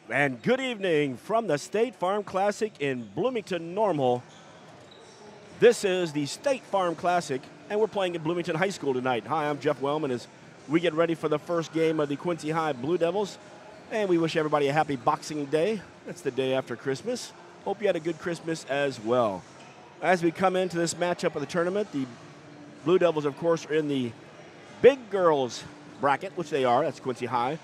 And good evening from the State Farm Classic in Bloomington Normal. This is the State Farm Classic, and we're playing at Bloomington High School tonight. Hi, I'm Jeff Wellman as we get ready for the first game of the Quincy High Blue Devils. And we wish everybody a happy Boxing Day. That's the day after Christmas. Hope you had a good Christmas as well. As we come into this matchup of the tournament, the Blue Devils, of course, are in the big girls bracket, which they are. That's Quincy High.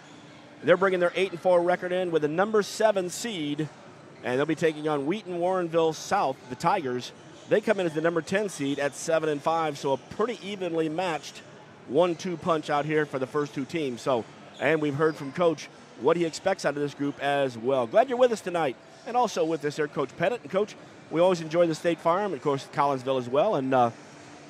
They're bringing their 8-4 record in with a number 7 seed, and they'll be taking on Wheaton, Warrenville South, the Tigers. They come in as the number 10 seed at 7-5, so a pretty evenly matched 1-2 punch out here for the first two teams. And we've heard from Coach what he expects out of this group as well. Glad you're with us tonight, and also with us there, Coach Pettit. And Coach, we always enjoy the State Farm, and of course Collinsville as well, and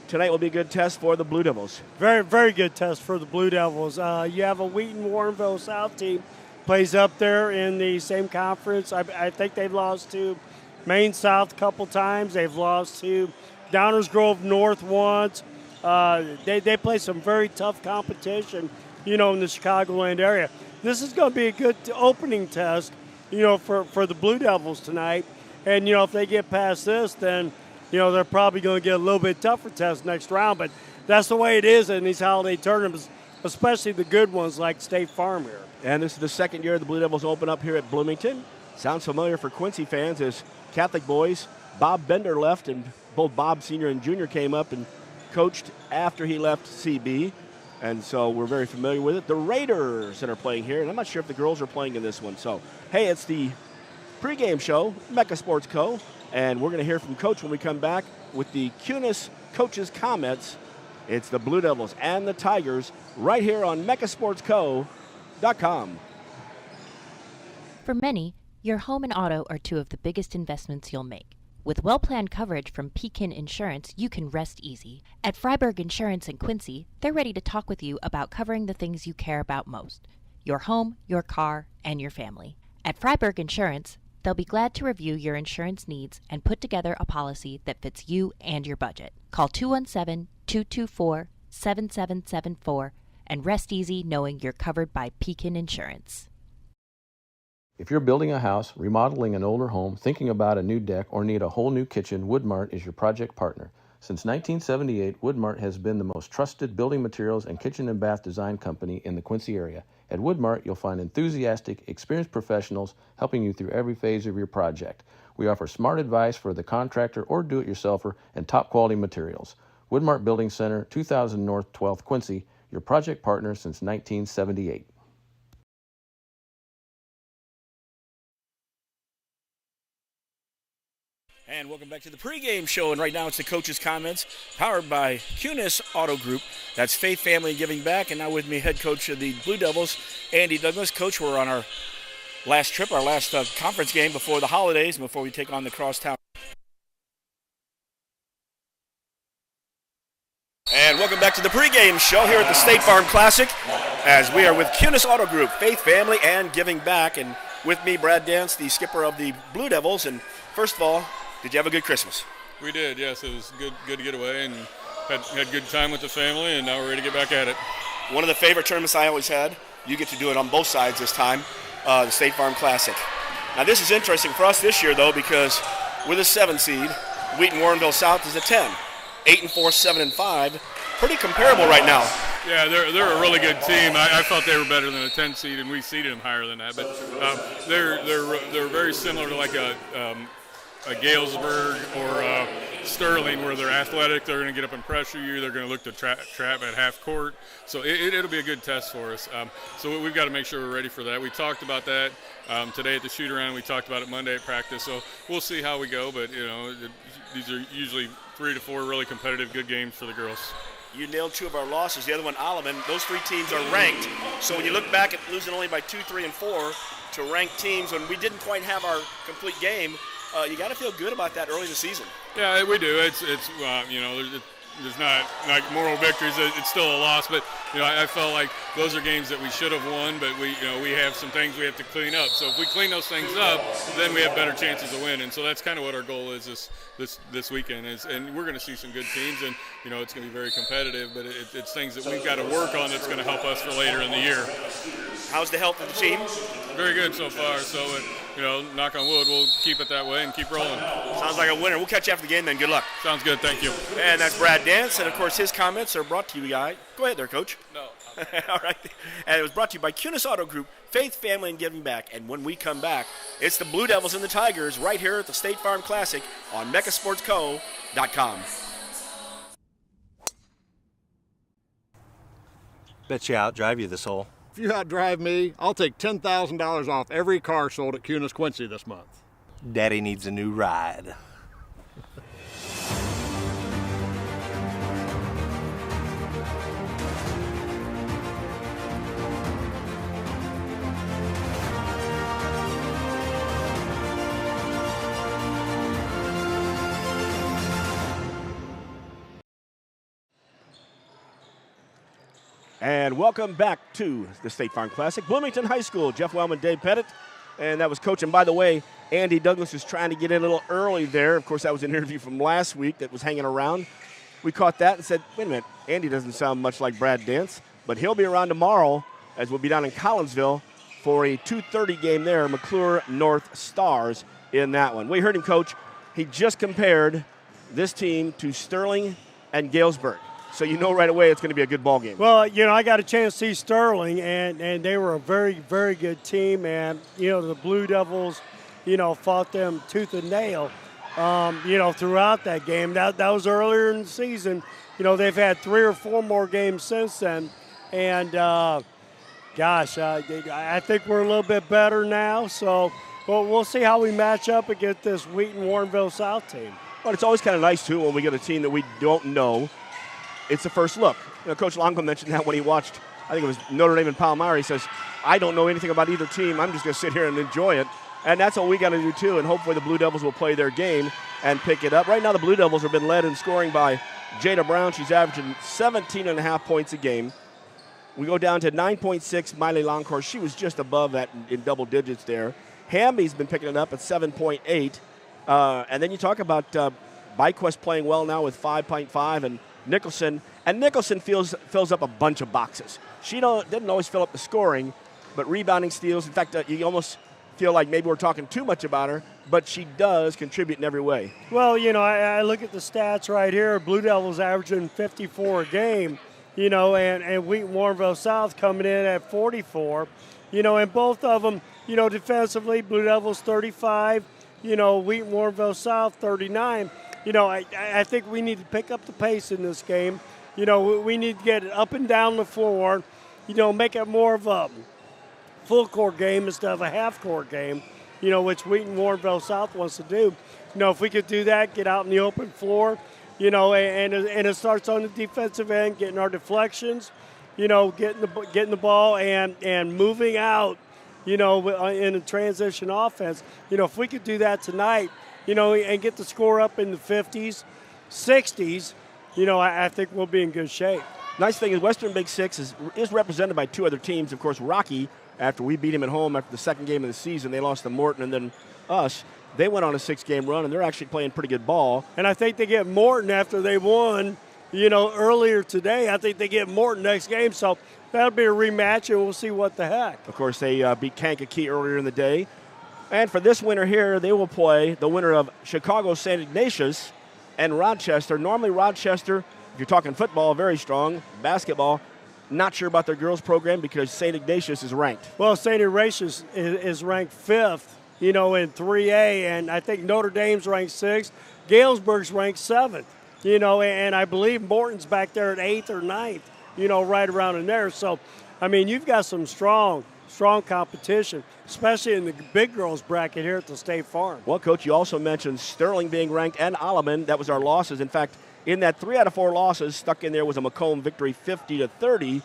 tonight will be a good test for the Blue Devils. Very, very good test for the Blue Devils. You have a Wheaton Warrenville South team, plays up there in the same conference. I think they've lost to Maine South a couple times. They've lost to Downers Grove North once. They play some very tough competition, in the Chicagoland area. This is going to be a good opening test, for the Blue Devils tonight. And, if they get past this, then they're probably going to get a little bit tougher test next round, but that's the way it is in these holiday tournaments, especially the good ones like State Farm here. And this is the second year the Blue Devils open up here at Bloomington. Sounds familiar for Quincy fans as Catholic boys. Bob Bender left, and both Bob Sr. and Jr. came up and coached after he left CB, and so we're very familiar with it. The Raiders that are playing here, and I'm not sure if the girls are playing in this one. So, hey, it's the pregame show, Mecca Sports Co., and we're going to hear from Coach when we come back with the QHS coaches' comments. It's the Blue Devils and the Tigers right here on MeccaSportsCo.com. For many, your home and auto are two of the biggest investments you'll make. With well-planned coverage from Pekin Insurance, you can rest easy. At Freiberg Insurance in Quincy, they're ready to talk with you about covering the things you care about most: your home, your car, and your family. At Freiberg Insurance, they'll be glad to review your insurance needs and put together a policy that fits you and your budget. Call 217-224-7774 and rest easy knowing you're covered by Pekin Insurance. If you're building a house, remodeling an older home, thinking about a new deck, or need a whole new kitchen, Woodmart is your project partner. Since 1978, Woodmart has been the most trusted building materials and kitchen and bath design company in the Quincy area. At Woodmart, you'll find enthusiastic, experienced professionals helping you through every phase of your project. We offer smart advice for the contractor or do-it-yourselfer and top-quality materials. Woodmart Building Center, 2000 North 12th, Quincy, your project partner since 1978. And welcome back to the pregame show, and right now it's the coach's comments, powered by QHS Auto Group. That's Faith, Family, and Giving Back. And now with me, head coach of the Blue Devils, Andy Douglas. Coach, we're on our last trip, our last conference game before the holidays, and before we take on the Crosstown. And welcome back to the pregame show here at the State Farm Classic, as we are with QHS Auto Group, Faith, Family, and Giving Back. And with me, Brad Dance, the skipper of the Blue Devils. And first of all, did you have a good Christmas? We did, yes. It was good to get away and had good time with the family, and now we're ready to get back at it. One of the favorite tournaments I always had, you get to do it on both sides this time, the State Farm Classic. Now this is interesting for us this year, though, because with a 7 seed, Wheaton Warrenville South is a 10. 8-4, 7-5, pretty comparable right now. Yeah, they're a really good team. I thought they were better than a 10 seed, and we seeded them higher than that. But they're very similar to like a Galesburg or Sterling, where they're athletic, they're going to get up and pressure you, they're going to look to trap at half court. So it'll be a good test for us. So we've got to make sure we're ready for that. We talked about that today at the shoot-around. We talked about it Monday at practice. So we'll see how we go. But, these are usually 3 to 4 really competitive, good games for the girls. You nailed 2 of our losses. The other one, Alleman. Those 3 teams are ranked. So when you look back at losing only by 2, 3, and 4 to ranked teams when we didn't quite have our complete game, you got to feel good about that early in the season. Yeah, we do. It's there's not like moral victories. It's still a loss, but I felt like those are games that we should have won. But we have some things we have to clean up. So if we clean those things up, then we have better chances of winning. So that's kind of what our goal is this weekend. And we're going to see some good teams, and it's going to be very competitive. But it's things that we've got to work on that's going to help us for later in the year. How's the health of the team? Very good so far. So, knock on wood, we'll keep it that way and keep rolling. Sounds like a winner. We'll catch you after the game then. Good luck. Sounds good. Thank you. And that's Brad Dance. And, of course, his comments are brought to you by – go ahead there, Coach. No. All right. And it was brought to you by QHS Auto Group, Faith, Family, and Giving Back. And when we come back, it's the Blue Devils and the Tigers right here at the State Farm Classic on mechasportsco.com. Bet you outdrive you this hole. If you outdrive me, I'll take $10,000 off every car sold at QHS Quincy this month. Daddy needs a new ride. And welcome back to the State Farm Classic. Bloomington High School, Jeff Wellman, Dave Pettit, and that was Coach. And by the way, Andy Douglas was trying to get in a little early there. Of course, that was an interview from last week that was hanging around. We caught that and said, wait a minute, Andy doesn't sound much like Brad Dance, but he'll be around tomorrow as we'll be down in Collinsville for a 2:30 game there, McClure North Stars in that one. We heard him, Coach. He just compared this team to Sterling and Galesburg. So you know right away it's going to be a good ball game. Well, I got a chance to see Sterling, and they were a very, very good team. And, the Blue Devils, fought them tooth and nail, throughout that game. That was earlier in the season. They've had 3 or 4 more games since then. And, I think we're a little bit better now. So we'll see how we match up against this Wheaton Warrenville South team. But it's always kind of nice, too, when we get a team that we don't know. It's the first look. Coach Longo mentioned that when he watched, I think it was Notre Dame and Palmyra. He says, I don't know anything about either team. I'm just going to sit here and enjoy it. And that's what we got to do, too. And hopefully the Blue Devils will play their game and pick it up. Right now the Blue Devils have been led in scoring by Jada Brown. She's averaging 17.5 points a game. We go down to 9.6, Miley Longcourt. She was just above that in double digits there. Hamby's been picking it up at 7.8. And then you talk about Byquest playing well now with 5.5 and Nicholson. And Nicholson fills up a bunch of boxes. She didn't always fill up the scoring, but rebounding, steals. In fact, you almost feel like maybe we're talking too much about her, but she does contribute in every way. Well, I look at the stats right here. Blue Devils averaging 54 a game, and Wheaton Warrenville South coming in at 44. And both of them, defensively, Blue Devils 35, Wheaton Warrenville South 39. I think we need to pick up the pace in this game. We need to get it up and down the floor, make it more of a full-court game instead of a half-court game, which Wheaton Warrenville South wants to do. If we could do that, get out in the open floor, and it starts on the defensive end, getting our deflections, getting the ball and moving out, in a transition offense. If we could do that tonight, and get the score up in the 50s, 60s, I think we'll be in good shape. Nice thing is Western Big Six is represented by 2 other teams. Of course, Rocky, after we beat him at home after the second game of the season, they lost to Morton, and then us. They went on a 6-game run, and they're actually playing pretty good ball. And I think they get Morton after they won, earlier today. I think they get Morton next game, so that'll be a rematch, and we'll see what the heck. Of course, they beat Kankakee earlier in the day. And for this winner here, they will play the winner of Chicago St. Ignatius and Rochester. Normally Rochester, if you're talking football, very strong. Basketball, not sure about their girls program because St. Ignatius is ranked. Well, St. Ignatius is ranked 5th, in 3A, and I think Notre Dame's ranked 6th. Galesburg's ranked 7th, and I believe Morton's back there at 8th or 9th, right around in there. So, you've got some strong competition, especially in the big girls bracket here at the State Farm. Well, Coach, you also mentioned Sterling being ranked and Alleman. That was our losses. In fact, in that 3 out of 4 losses, stuck in there was a Macomb victory 50-30.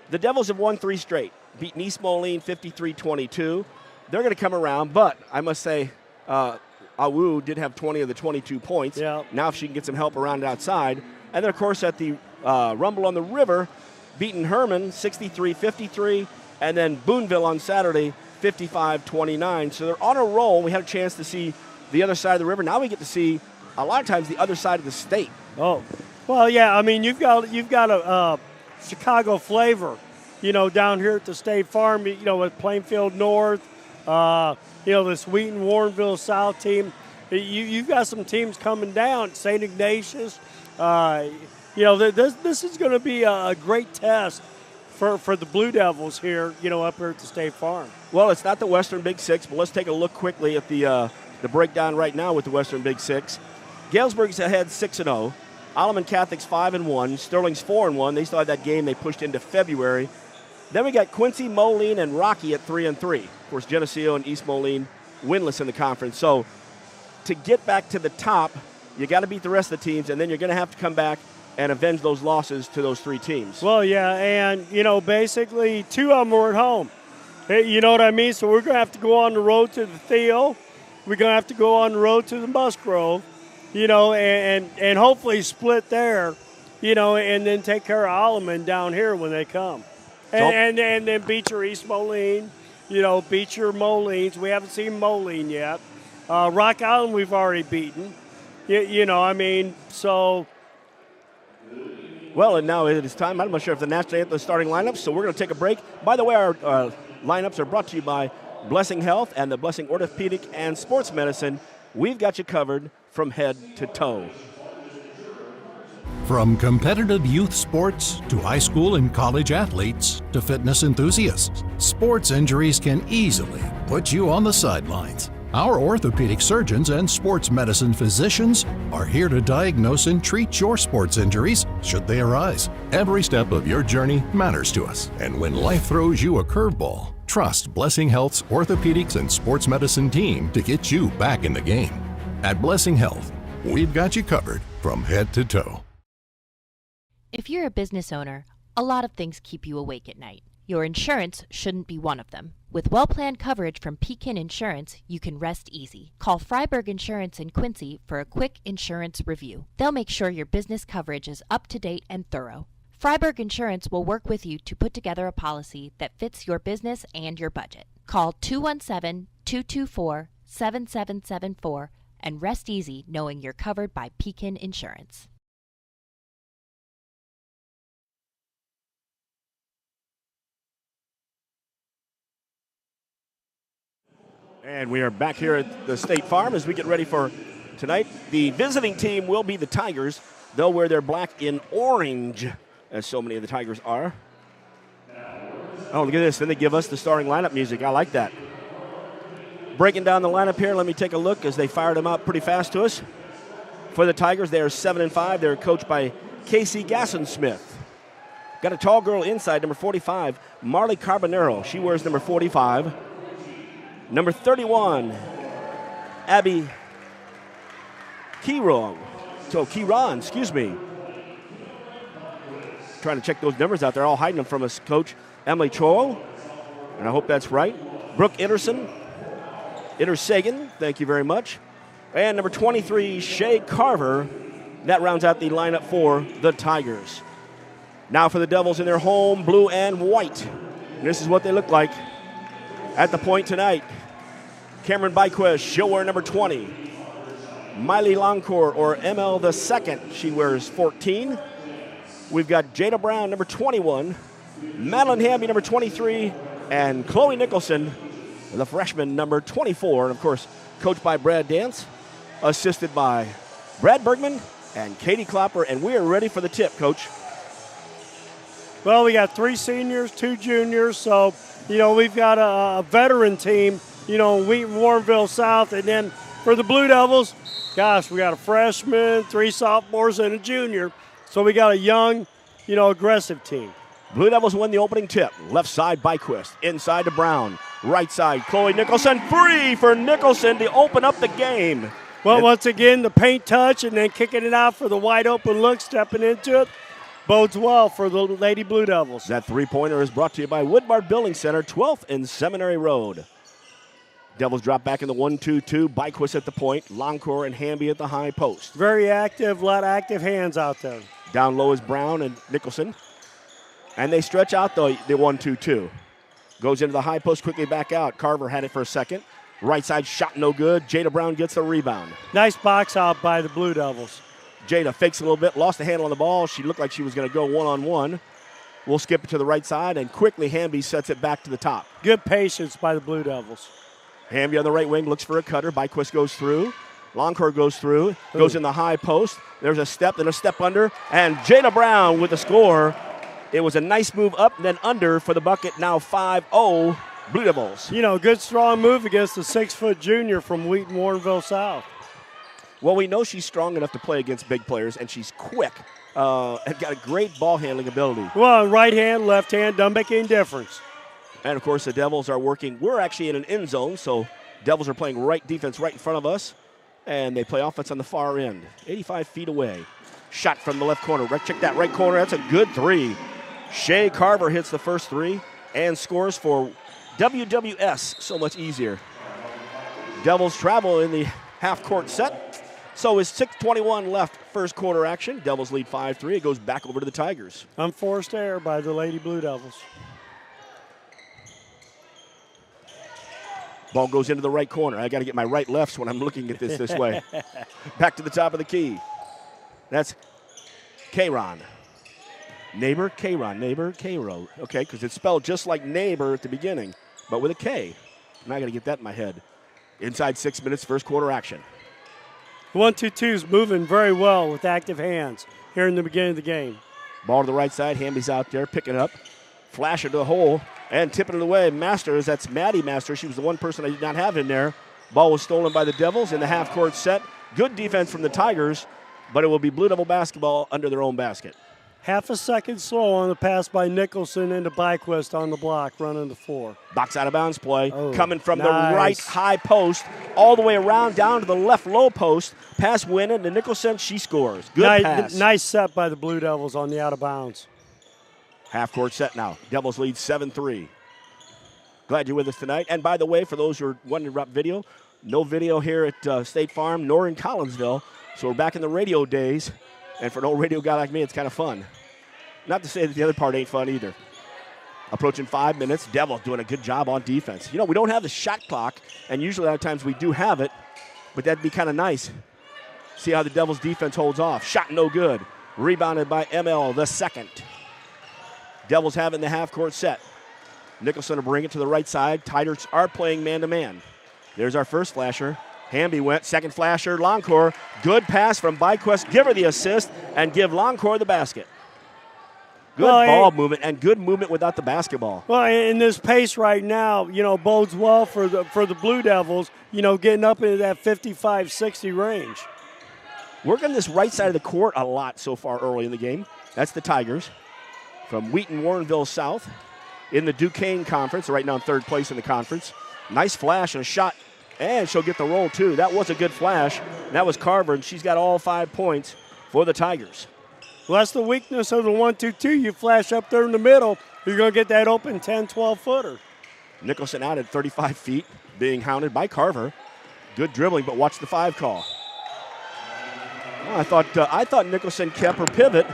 The Devils have won 3 straight, beaten East Moline 53-22. They're going to come around, but I must say Awu did have 20 of the 22 points. Yeah. Now if she can get some help around outside. And then, of course, at the Rumble on the River, beaten Herman 63-53. And then Boonville on Saturday, 55-29. So they're on a roll. We had a chance to see the other side of the river. Now we get to see, a lot of times, the other side of the state. Oh, well, yeah. You've got a Chicago flavor, down here at the State Farm, with Plainfield North, this Wheaton Warrenville South team. You've got some teams coming down. St. Ignatius. This is going to be a great test for the Blue Devils here, up here at the State Farm. Well, it's not the Western Big Six, but let's take a look quickly at the breakdown right now with the Western Big Six. Galesburg's ahead 6-0. Alleman Catholic's 5-1. Sterling's 4-1. They still have that game they pushed into February. Then we got Quincy, Moline, and Rocky at 3-3. Of course, Geneseo and East Moline winless in the conference. So to get back to the top, you got to beat the rest of the teams, and then you're going to have to come back and avenge those losses to those three teams. Well, yeah, and, basically 2 of them were at home. Hey, you know what I mean? So we're going to have to go on the road to the Theo. We're going to have to go on the road to the Musgrove, and hopefully split there, and then take care of Alleman down here when they come. And then beat your East Moline, beat your Molines. We haven't seen Moline yet. Rock Island we've already beaten. So. Well, and now it is time. I'm not sure if the national anthem is starting lineups, so we're going to take a break. By the way, our lineups are brought to you by Blessing Health and the Blessing Orthopedic and Sports Medicine. We've got you covered from head to toe. From competitive youth sports to high school and college athletes to fitness enthusiasts, sports injuries can easily put you on the sidelines. Our orthopedic surgeons and sports medicine physicians are here to diagnose and treat your sports injuries should they arise. Every step of your journey matters to us, and when life throws you a curveball, trust Blessing Health's orthopedics and sports medicine team to get you back in the game. At Blessing Health, we've got you covered from head to toe. If you're a business owner, a lot of things keep you awake at night. Your insurance shouldn't be one of them. With well-planned coverage from Pekin Insurance, you can rest easy. Call Freiburg Insurance in Quincy for a quick insurance review. They'll make sure your business coverage is up to date and thorough. Freiburg Insurance will work with you to put together a policy that fits your business and your budget. Call 217-224-7774 and rest easy knowing you're covered by Pekin Insurance. And we are back here at the State Farm as we get ready for tonight. The visiting team will be the Tigers. They'll wear their black in orange, as so many of the Tigers are. Oh, look at this. Then they give us the starting lineup music. I like that. Breaking down the lineup here, let me take a look as they fired them out pretty fast to us. For the Tigers, they are 7-5. They're coached by Casey Gassensmith. Got a tall girl inside, number 45, Marley Carbonero. She wears number 45. Number 31, Abby Kieron, excuse me. Trying to check those numbers out. They're all hiding them from us, Coach. Emily Cho, and I hope that's right. Brooke Ittersagen, thank you very much. And number 23, Shay Carver. That rounds out the lineup for the Tigers. Now for the Devils in their home, blue and white. And this is what they look like at the point tonight. Cameron Byquist, she'll wear number 20. Miley Longcourt, or ML the second, she wears 14. We've got Jada Brown, number 21. Madeline Hamby, number 23. And Chloe Nicholson, the freshman, number 24. And, of course, coached by Brad Dance, assisted by Brad Bergman and Katie Klopper. And we are ready for the tip, Coach. Well, we got 3 seniors, 2 juniors. So, we've got a veteran team, Wheaton, Warrenville South. And then for the Blue Devils, gosh, we got a freshman, 3 sophomores, and a junior. So we got a young, aggressive team. Blue Devils win the opening tip. Left side, Byquist. Inside to Brown. Right side, Chloe Nicholson. Free for Nicholson to open up the game. Well, once again, the paint touch and then kicking it out for the wide open look, stepping into it, bodes well for the Lady Blue Devils. That three-pointer is brought to you by Woodmart Building Center, 12th and Seminary Road. Devils drop back in the 1-2-2. Byquist at the point. Longcourt and Hamby at the high post. Very active, a lot of active hands out there. Down low is Brown and Nicholson. And they stretch out the 1-2-2. Goes into the high post, quickly back out. Carver had it for a second. Right side shot no good. Jada Brown gets the rebound. Nice box out by the Blue Devils. Jada fakes a little bit, lost the handle on the ball. She looked like she was going to go one-on-one. We'll skip it to the right side, and quickly Hamby sets it back to the top. Good patience by the Blue Devils. Hamby on the right wing looks for a cutter. Byquist goes through. Longcore goes through, goes in the high post. There's a step, then a step under, and Jada Brown with the score. It was a nice move up, then under for the bucket. Now 5-0 Blue Devils. You know, good strong move against the 6-foot junior from Wheaton, Warrenville South. Well, we know she's strong enough to play against big players, and she's quick and got a great ball handling ability. Well, right hand, left hand, doesn't make any difference. And, of course, the Devils are working. We're actually in an end zone, so Devils are playing right defense right in front of us, and they play offense on the far end, 85 feet away. Shot from the left corner. Check that right corner. That's a good three. Shay Carver hits the first three and scores for WWS. So much easier. Devils travel in the half-court set. So is 6:21 left, first quarter action. Devils lead 5-3. It goes back over to the Tigers. Unforced error by the Lady Blue Devils. Ball goes into the right corner. I got to get my right lefts when I'm looking at this way. Back to the top of the key. That's K-Ron. Neighbor, K-Ron. Neighbor, K-Ro. Okay, because it's spelled just like neighbor at the beginning, but with a K. And I got to get that in my head. Inside 6 minutes, first quarter action. 1-2-2's moving very well with active hands here in the beginning of the game. Ball to the right side. Hamby's out there picking it up. Flash it to the hole and tipping it away. Masters, that's Maddie Masters. She was the one person I did not have in there. Ball was stolen by the Devils in the half-court set. Good defense from the Tigers, but it will be Blue Devil basketball under their own basket. Half a second slow on the pass by Nicholson into Byquist on the block, running the floor. Box out of bounds play. Oh, coming from nice. the right high post all the way around down to the left low post. Pass winning to Nicholson. She scores. Good pass. Nice set by the Blue Devils on the out of bounds. Half-court set now. Devils lead 7-3. Glad you're with us tonight. And by the way, for those who are wondering about video, no video here at State Farm nor in Collinsville. So we're back in the radio days. And for an old radio guy like me, it's kind of fun. Not to say that the other part ain't fun either. Approaching 5 minutes. Devils doing a good job on defense. You know, we don't have the shot clock, and usually a lot of times we do have it, but that'd be kind of nice. See how the Devils defense holds off. Shot no good. Rebounded by ML the second. Devils have it in the half-court set. Nicholson will bring it to the right side. Tigers are playing man-to-man. There's our first flasher. Hamby went, second flasher, Longcore. Good pass from Byquist. Give her the assist and give Longcore the basket. Good ball movement and good movement without the basketball. Well, in this pace right now, you know, bodes well for the Blue Devils, you know, getting up into that 55-60 range. Working this right side of the court a lot so far early in the game. That's the Tigers from Wheaton, Warrenville South in the Duquesne Conference. They're right now in third place in the conference. Nice flash and a shot. And she'll get the roll, too. That was a good flash. That was Carver, and she's got all 5 points for the Tigers. Well, that's the weakness of the 1-2-2. You flash up there in the middle, you're going to get that open 10, 12-footer. Nicholson out at 35 feet, being hounded by Carver. Good dribbling, but watch the 5 call. Well, I thought Nicholson kept her pivot,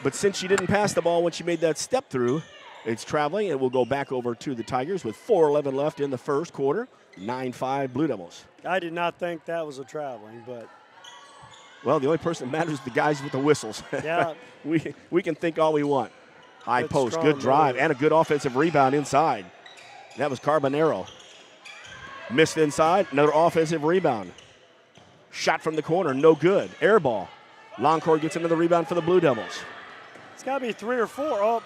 but since she didn't pass the ball when she made that step through, it's traveling, and we'll go back over to the Tigers with 4:11 left in the first quarter. 9-5 Blue Devils. I did not think that was a traveling, but. Well, the only person that matters is the guys with the whistles. Yeah. we can think all we want. High Good post, strong good drive, move. and a good offensive rebound inside. That was Carbonero. Missed inside, another offensive rebound. Shot from the corner, no good. Air ball. Longcore gets another rebound for the Blue Devils. It's got to be 3 or 4. Oh.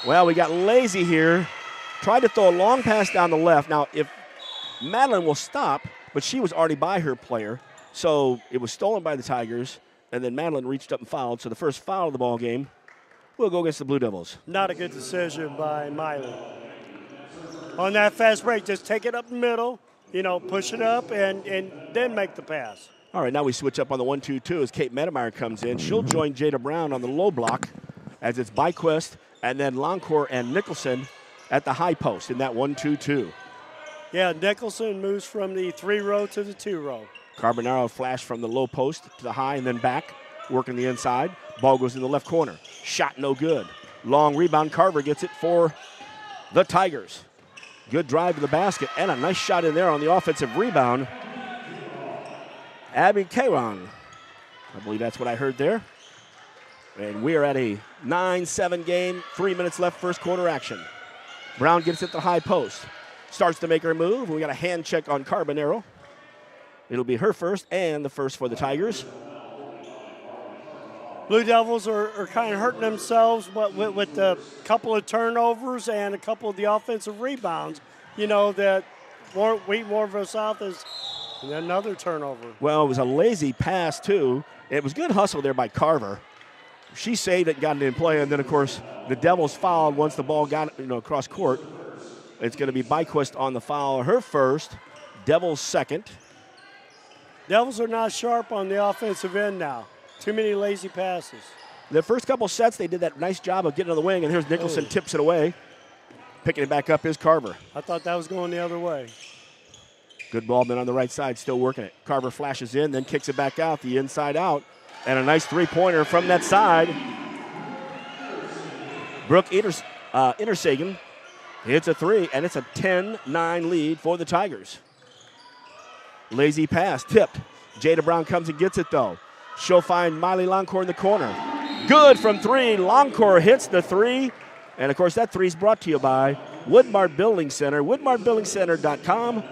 Well, we got lazy here. Tried to throw a long pass down the left. Now, if Madeline will stop, but she was already by her player, so it was stolen by the Tigers, and then Madeline reached up and fouled. So the first foul of the ball game will go against the Blue Devils. Not a good decision by Miley. On that fast break, just take it up the middle, you know, push it up, and then make the pass. All right, now we switch up on the 1-2-2 as Kate Medemeyer comes in. She'll join Jada Brown on the low block as it's Byquist and then Longcore and Nicholson at the high post in that 1-2-2. Yeah, Nicholson moves from the 3-row to the 2-row. Carbonaro flash from the low post to the high and then back, working the inside. Ball goes in the left corner. Shot no good. Long rebound. Carver gets it for the Tigers. Good drive to the basket and a nice shot in there on the offensive rebound. Abby Karon. I believe that's what I heard there. And we are at a 9-7 game, 3 minutes left, first quarter action. Brown gets it to the high post. Starts to make her move. We got a hand check on Carbonero. It'll be her first and the first for the Tigers. Blue Devils are kind of hurting themselves with a couple of turnovers and a couple of the offensive rebounds. You know, that Wheaton Warrenville South is another turnover. Well, it was a lazy pass, too. It was good hustle there by Carver. She saved it and got it in play, and then, of course, the Devils fouled once the ball got across court. It's going to be Byquist on the foul. Her first, Devils second. Devils are not sharp on the offensive end now. Too many lazy passes. The first couple sets, they did that nice job of getting on the wing, and here's Nicholson tips it away. Picking it back up is Carver. I thought that was going the other way. Good ball, been on the right side, still working it. Carver flashes in, then kicks it back out, the inside out. And a nice three-pointer from that side. Brooke Intersagen hits a three, and it's a 10-9 lead for the Tigers. Lazy pass, tipped. Jada Brown comes and gets it, though. She'll find Miley Longcore in the corner. Good from three. Longcore hits the three. And, of course, that three is brought to you by Woodmart Building Center, woodmartbuildingcenter.com.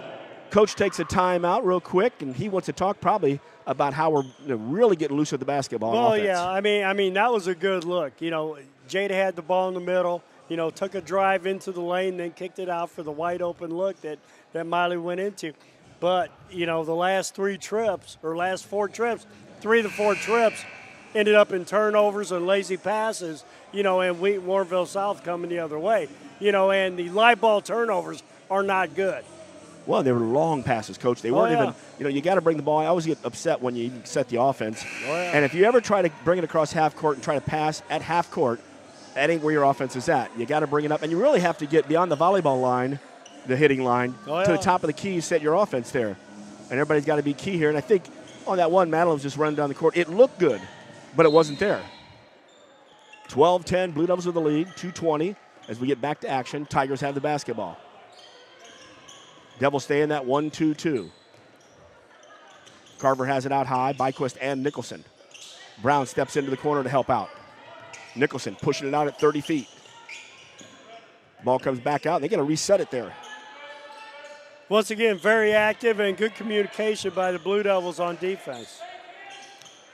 Coach takes a timeout real quick, and he wants to talk probably about how we're really getting loose with the basketball. Well, offense. yeah, I mean that was a good look. You know, Jada had the ball in the middle. You know, took a drive into the lane, then kicked it out for the wide open look that Miley went into. But you know, the last four trips, 3 to 4 trips, ended up in turnovers and lazy passes. You know, and Wheaton Warrenville South coming the other way. You know, and the live ball turnovers are not good. Well, they were long passes, Coach. They weren't even, you got to bring the ball. I always get upset when you set the offense. And if you ever try to bring it across half court and try to pass at half court, that ain't where your offense is at. You got to bring it up. And you really have to get beyond the volleyball line, the hitting line, to the top of the key, set your offense there. And everybody's got to be key here. And I think on that one, Madeline was just running down the court. It looked good, but it wasn't there. 12-10, Blue Devils with the lead, 2:20 as we get back to action. Tigers have the basketball. Devils stay in that 1-2-2. Carver has it out high, Byquist and Nicholson. Brown steps into the corner to help out. Nicholson pushing it out at 30 feet. Ball comes back out. They're going to reset it there. Once again, very active and good communication by the Blue Devils on defense.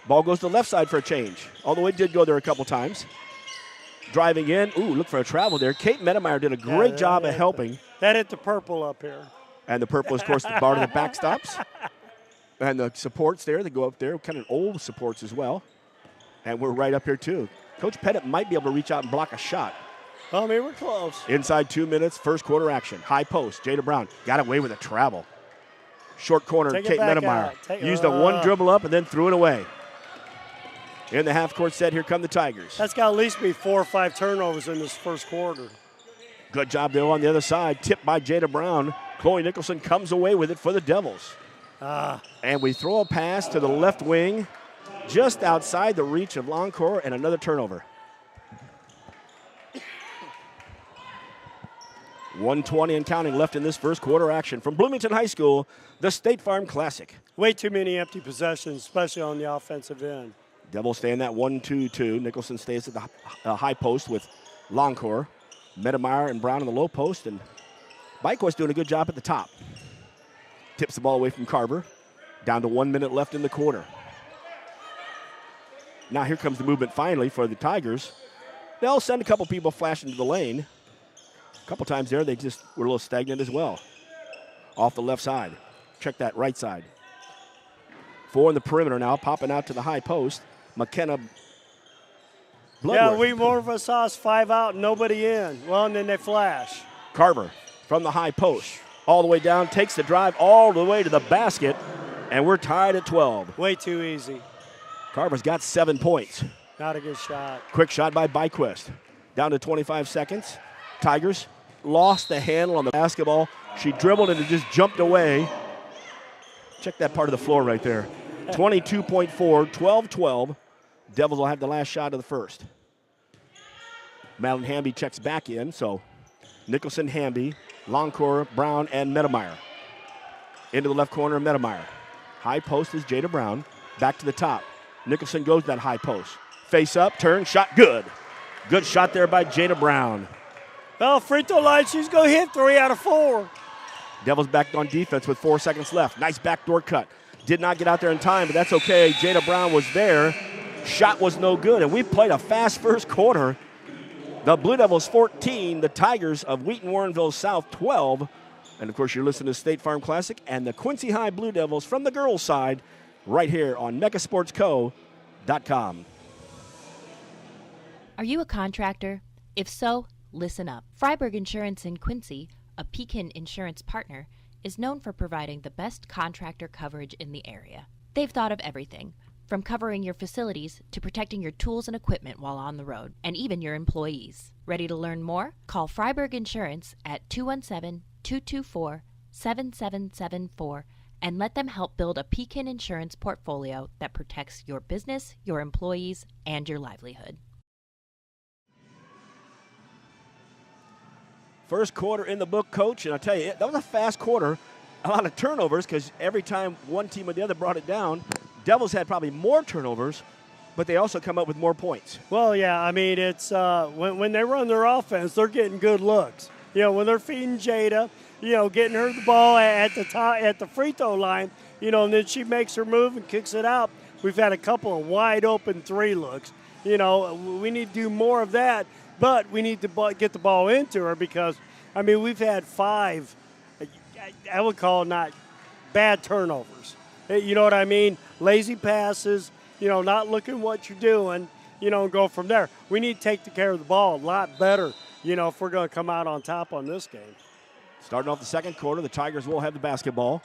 Ball goes to the left side for a change. Although it did go there a couple times. Driving in. Ooh, look for a travel there. Kate Medemeyer did a great job of helping. That hit the purple up here. And the purple, of course, the bar to the backstops. And the supports there that go up there, kind of old supports as well. And we're right up here, too. Coach Pettit might be able to reach out and block a shot. I mean, we're close. Inside 2 minutes, first quarter action. High post, Jada Brown got away with a travel. Short corner, Kate Medemeyer. Used a one dribble up and then threw it away. In the half-court set, here come the Tigers. That's got to at least be 4 or 5 turnovers in this first quarter. Good job, though, on the other side. Tipped by Jada Brown. Chloe Nicholson comes away with it for the Devils. And we throw a pass to the left wing, just outside the reach of Longcore, and another turnover. 1:20 and counting left in this first quarter action. From Bloomington High School, the State Farm Classic. Way too many empty possessions, especially on the offensive end. Devils stay in that 1-2-2. Nicholson stays at the high post with Longcore. Medemeyer and Brown on the low post, and Byquist doing a good job at the top. Tips the ball away from Carver. Down to 1 minute left in the quarter. Now here comes the movement finally for the Tigers. They'll send a couple people flashing to the lane. A couple times there, they just were a little stagnant as well. Off the left side. Check that right side. 4 in the perimeter now, popping out to the high post. McKenna Bloodworth. Yeah, we more of us saw us 5 out, nobody in. Well, and then they flash. Carver from the high post. All the way down, takes the drive all the way to the basket, and we're tied at 12. Way too easy. Carver's got 7 points. Not a good shot. Quick shot by Byquist. Down to 25 seconds. Tigers lost the handle on the basketball. She dribbled and it just jumped away. Check that part of the floor right there. 22.4, 12-12. Devils will have the last shot of the first. Madeline Hamby checks back in, so Nicholson, Hamby, Longcore, Brown, and Medemeyer. Into the left corner, Medemeyer. High post is Jada Brown. Back to the top. Nicholson goes to that high post. Face up, turn, shot, good. Good shot there by Jada Brown. Well, free throw line, she's going to hit 3 out of 4. Devils back on defense with 4 seconds left. Nice backdoor cut. Did not get out there in time, but that's okay. Jada Brown was there. Shot was no good, and we played a fast first quarter. The Blue Devils 14, the Tigers of Wheaton Warrenville South 12. And, of course, you're listening to State Farm Classic and the Quincy High Blue Devils from the girls' side right here on megasportsco.com. Are you a contractor? If so, listen up. Freiberg Insurance in Quincy, a Pekin insurance partner, is known for providing the best contractor coverage in the area. They've thought of everything, from covering your facilities to protecting your tools and equipment while on the road, and even your employees. Ready to learn more? Call Freiberg Insurance at 217-224-7774 and let them help build a Pekin insurance portfolio that protects your business, your employees, and your livelihood. First quarter in the book, Coach, and I'll tell you, that was a fast quarter. A lot of turnovers because every time one team or the other brought it down, Devils had probably more turnovers, but they also come up with more points. Well, yeah, I mean, it's when they run their offense, they're getting good looks. You know, when they're feeding Jada, you know, getting her the ball at the free throw line, you know, and then she makes her move and kicks it out. We've had a couple of wide open 3 looks. You know, we need to do more of that, but we need to get the ball into her because, I mean, we've had 5, I would call not bad turnovers. You know what I mean? Lazy passes, you know, not looking what you're doing, you know, and go from there. We need to take care of the ball a lot better, you know, if we're going to come out on top on this game. Starting off the second quarter, the Tigers will have the basketball.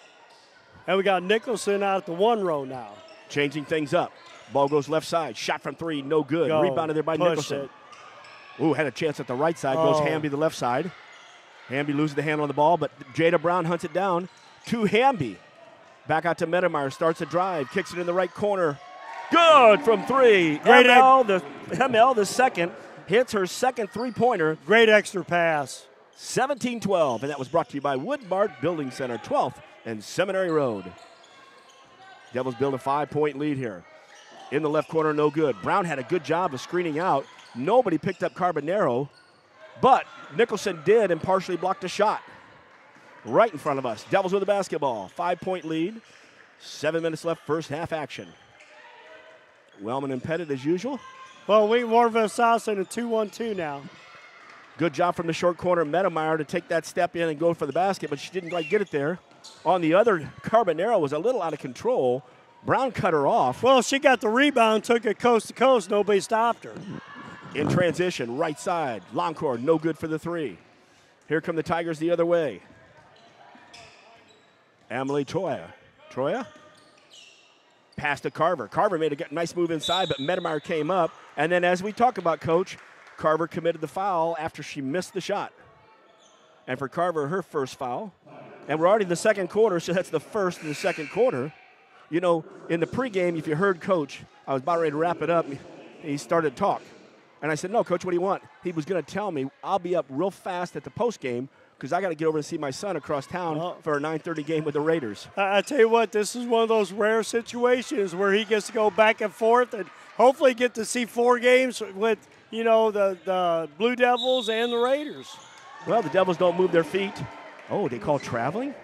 And we got Nicholson out at the 1 row now. Changing things up. Ball goes left side. Shot from 3, no good. Rebounded there by Nicholson. It. Ooh, had a chance at the right side. Goes Hamby the left side. Hamby loses the handle on the ball, but Jada Brown hunts it down to Hamby. Back out to Medemeyer. Starts a drive. Kicks it in the right corner. Good from 3. ML, the second, hits her second three-pointer. Great extra pass. 17-12, and that was brought to you by Woodmart Building Center, 12th and Seminary Road. Devils build a 5-point lead here. In the left corner, no good. Brown had a good job of screening out. Nobody picked up Carbonero, but Nicholson did and partially blocked a shot. Right in front of us. Devils with the basketball. 5-point lead. 7 minutes left, first half action. Wellman and Pettit as usual. Well, Wheaton Warrenville South in a 2-1-2 now. Good job from the short corner, Medemeyer, to take that step in and go for the basket, but she didn't quite get it there. On the other, Carbonero was a little out of control. Brown cut her off. Well, she got the rebound, took it coast to coast. Nobody stopped her. In transition, right side. Longcore, no good for the 3. Here come the Tigers the other way. Emily Troya. Pass to Carver. Carver made a nice move inside, but Medemeyer came up. And then as we talk about, Coach, Carver committed the foul after she missed the shot. And for Carver, her first foul. And we're already in the second quarter, so that's the first in the second quarter. You know, in the pregame, if you heard Coach, I was about ready to wrap it up, and he started to talk. And I said, no, Coach, what do you want? He was going to tell me, I'll be up real fast at the postgame because I got to get over and see my son across town for a 9:30 game with the Raiders. I tell you what, this is one of those rare situations where he gets to go back and forth and hopefully get to see 4 games with, you know, the Blue Devils and the Raiders. Well, the Devils don't move their feet. Oh, they call traveling?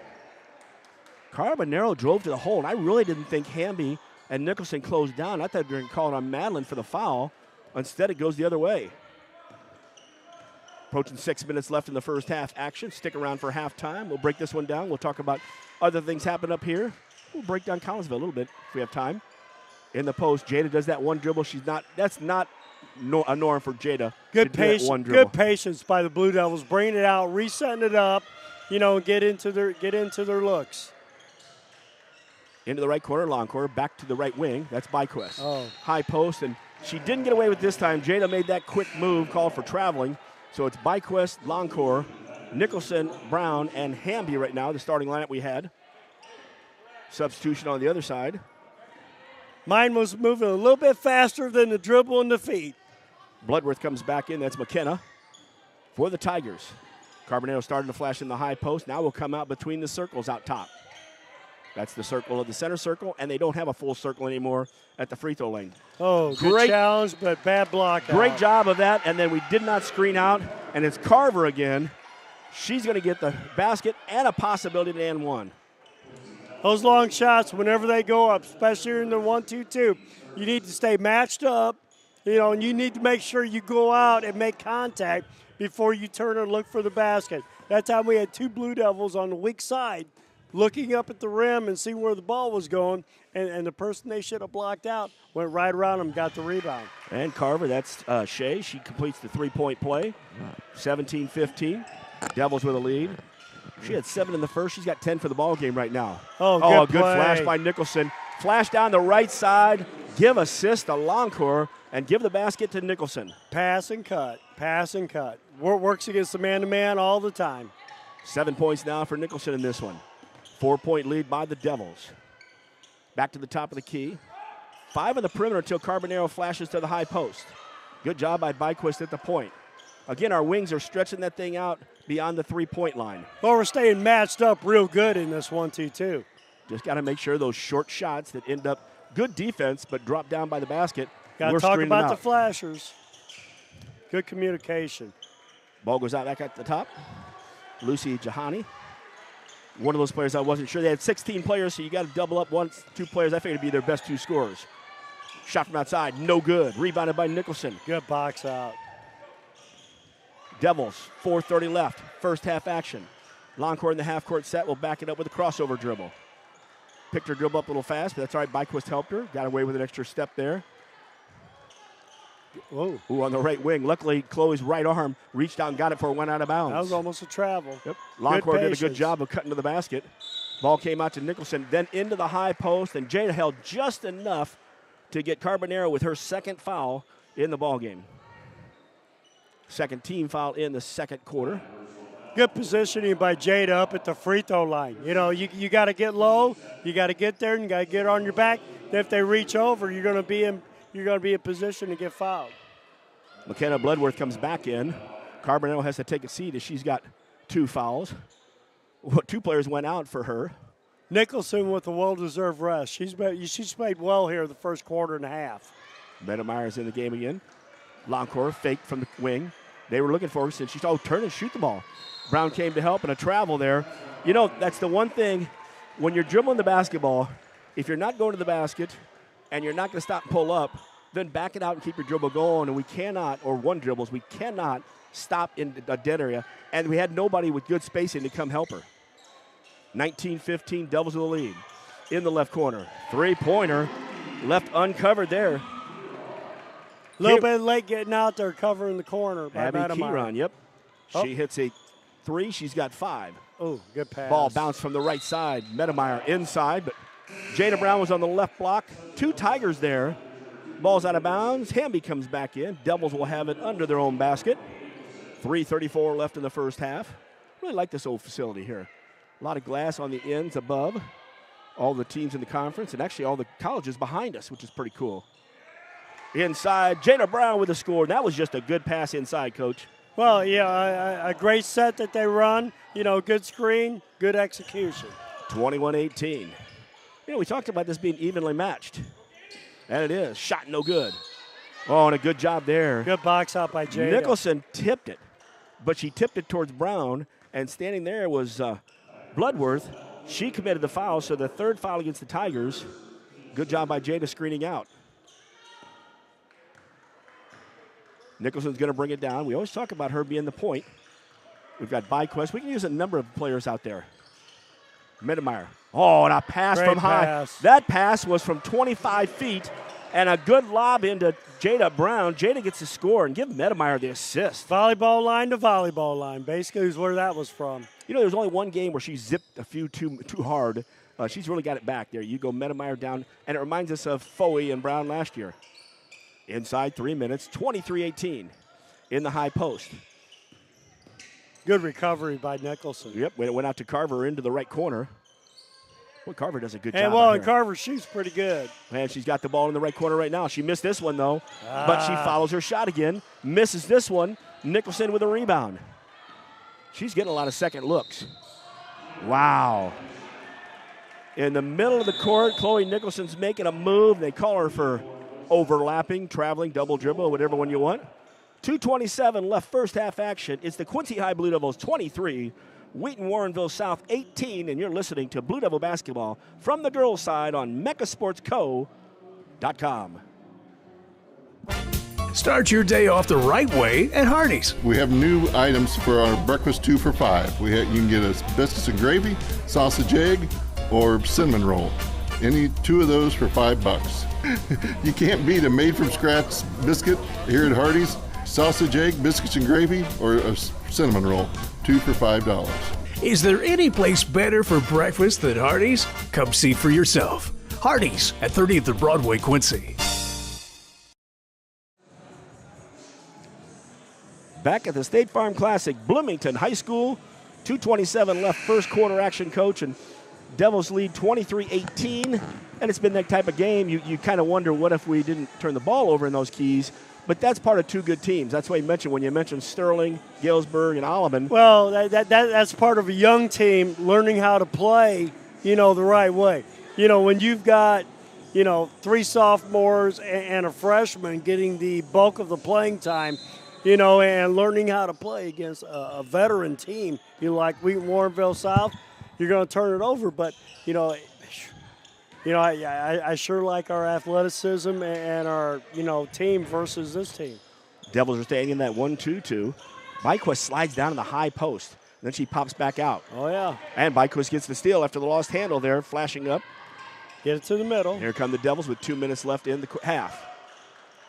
Carbonero drove to the hole, and I really didn't think Hamby and Nicholson closed down. I thought they were going to call it on Madeline for the foul. Instead, it goes the other way. Approaching 6 minutes left in the first half action. Stick around for halftime. We'll break this one down. We'll talk about other things happen up here. We'll break down Collinsville a little bit if we have time. In the post, Jada does that one dribble. That's not a norm for Jada. Good patience by the Blue Devils, bringing it out, resetting it up, you know, get into their looks. Into the right corner, long corner, back to the right wing. That's Byquist. High post, and she didn't get away with this time. Jada made that quick move, called for traveling. So it's Byquist, Longcore, Nicholson, Brown, and Hamby right now, the starting lineup we had. Substitution on the other side. Mine was moving a little bit faster than the dribble and the feet. Bloodworth comes back in. That's McKenna for the Tigers. Carbonero starting to flash in the high post. Now will come out between the circles out top. That's the circle of the center circle, and they don't have a full circle anymore at the free throw line. Oh, good challenge, but bad block Great out. job of that, and then we did not screen out, and it's Carver again. She's going to get the basket and a possibility to end one. Those long shots, whenever they go up, especially in the 1-2-2, you need to stay matched up, and you need to make sure you go out and make contact before you turn and look for the basket. That time we had 2 Blue Devils on the weak side looking up at the rim and seeing where the ball was going, and the person they should have blocked out went right around them, got the rebound. And Carver, that's Shea. She completes the three-point play, 17-15. Devils with a lead. She had 7 in the first. She's got 10 for the ball game right now. Good good flash by Nicholson. Flash down the right side, give assist to Longcore, and give the basket to Nicholson. Pass and cut. Works against the man-to-man all the time. 7 points now for Nicholson in this one. 4-point lead by the Devils. Back to the top of the key. 5 on the perimeter until Carbonero flashes to the high post. Good job by Byquist at the point. Again, our wings are stretching that thing out beyond the three-point line. Well, we're staying matched up real good in this 1-2-2. Just got to make sure those short shots that end up good defense but drop down by the basket. Got to talk about the flashers. Good communication. Ball goes out back at the top. Lucy Jahani. One of those players I wasn't sure. They had 16 players, so you got to double up 2 players. I figured it'd be their best 2 scorers. Shot from outside, no good. Rebounded by Nicholson. Good box out. Devils, 4:30 left. First half action. Longcourt in the half-court set will back it up with a crossover dribble. Picked her dribble up a little fast, but that's all right. Byquist helped her. Got away with an extra step there. Whoa. Ooh, on the right wing. Luckily, Chloe's right arm reached out and got it before it went out of bounds. That was almost a travel. Yep. Longcourt did a good job of cutting to the basket. Ball came out to Nicholson, then into the high post, and Jada held just enough to get Carbonero with her second foul in the ballgame. Second team foul in the second quarter. Good positioning by Jada up at the free throw line. You got to get low, you got to get there, and you got to get on your back. If they reach over, you're going to be in position to get fouled. McKenna Bloodworth comes back in. Carbonell has to take a seat as she's got 2 fouls. 2 players went out for her. Nicholson with a well-deserved rest. She's played well here the first quarter and a half. Metameyer's in the game again. Longcore faked from the wing. They were looking for her since she's turn and shoot the ball. Brown came to help and a travel there. That's the one thing when you're dribbling the basketball, if you're not going to the basket and you're not going to stop and pull up, then back it out and keep your dribble going. And we cannot, or one dribbles, we cannot stop in a dead area. And we had nobody with good spacing to come help her. 19-15, Devils with the lead. In the left corner. 3-pointer, left uncovered there. A little bit late getting out there, covering the corner by Abby Metamire. Keyron, yep. She hits a 3. She's got 5. Oh, good pass. Ball bounced from the right side. Metamire inside, but Jada Brown was on the left block. 2 Tigers there. Ball's out of bounds. Hamby comes back in. Devils will have it under their own basket. 3:34 left in the first half. Really like this old facility here. A lot of glass on the ends above. All the teams in the conference, and actually all the colleges behind us, which is pretty cool. Inside, Jada Brown with a score. That was just a good pass inside, Coach. Well, yeah, a great set that they run. Good screen, good execution. 21-18. We talked about this being evenly matched. And it is. Shot no good. Oh, and a good job there. Good box out by Jada. Nicholson tipped it, but she tipped it towards Brown, and standing there was Bloodworth. She committed the foul, so the 3rd foul against the Tigers. Good job by Jada screening out. Nicholson's going to bring it down. We always talk about her being the point. We've got Byquist. We can use a number of players out there. Metamire. Oh, and a pass Great from high. pass. That pass was from 25 feet, and a good lob into Jada Brown. Jada gets the score, and give Metamire the assist. Volleyball line to volleyball line, basically is where that was from. There's only one game where she zipped a few too hard. She's really got it back there. You go Metamire down, and it reminds us of Foey and Brown last year. Inside 3 minutes, 23-18 in the high post. Good recovery by Nicholson. Yep, when it went out to Carver into the right corner. Well, Carver does a good job. And Carver shoots pretty good. Man, she's got the ball in the right corner right now. She missed this one, though, but she follows her shot again, misses this one. Nicholson with a rebound. She's getting a lot of second looks. Wow. In the middle of the court, Chloe Nicholson's making a move. They call her for overlapping, traveling, double dribble, whatever one you want. 2:27 left first half action. It's the Quincy High Blue Devils 23, Wheaton Warrenville South 18, and you're listening to Blue Devil basketball from the girls' side on MeccaSportsCo.com. Start your day off the right way at Hardee's. We have new items for our breakfast 2 for $5. You can get a biscuits and gravy, sausage egg, or cinnamon roll. Any 2 of those for $5. You can't beat a made-from-scratch biscuit here at Hardee's. Sausage egg, biscuits and gravy, or a cinnamon roll. 2 for $5. Is there any place better for breakfast than Hardee's? Come see for yourself. Hardee's at 30th and Broadway, Quincy. Back at the State Farm Classic, Bloomington High School, 2:27 left first quarter action, coach, and Devils lead 23-18. And it's been that type of game. You kind of wonder what if we didn't turn the ball over in those keys. But that's part of 2 good teams. That's why you mentioned when you mentioned Sterling, Galesburg, and Alleman. Well, that's part of a young team learning how to play, the right way. When you've got, 3 sophomores and a freshman getting the bulk of the playing time, and learning how to play against a veteran team, like Wheaton Warrenville South, you're going to turn it over. But, I sure like our athleticism and our, team versus this team. Devils are staying in that 1-2-2. Byquist slides down in the high post. Then she pops back out. Oh, yeah. And Byquist gets the steal after the lost handle there, flashing up. Get it to the middle. Here come the Devils with 2 minutes left in the half.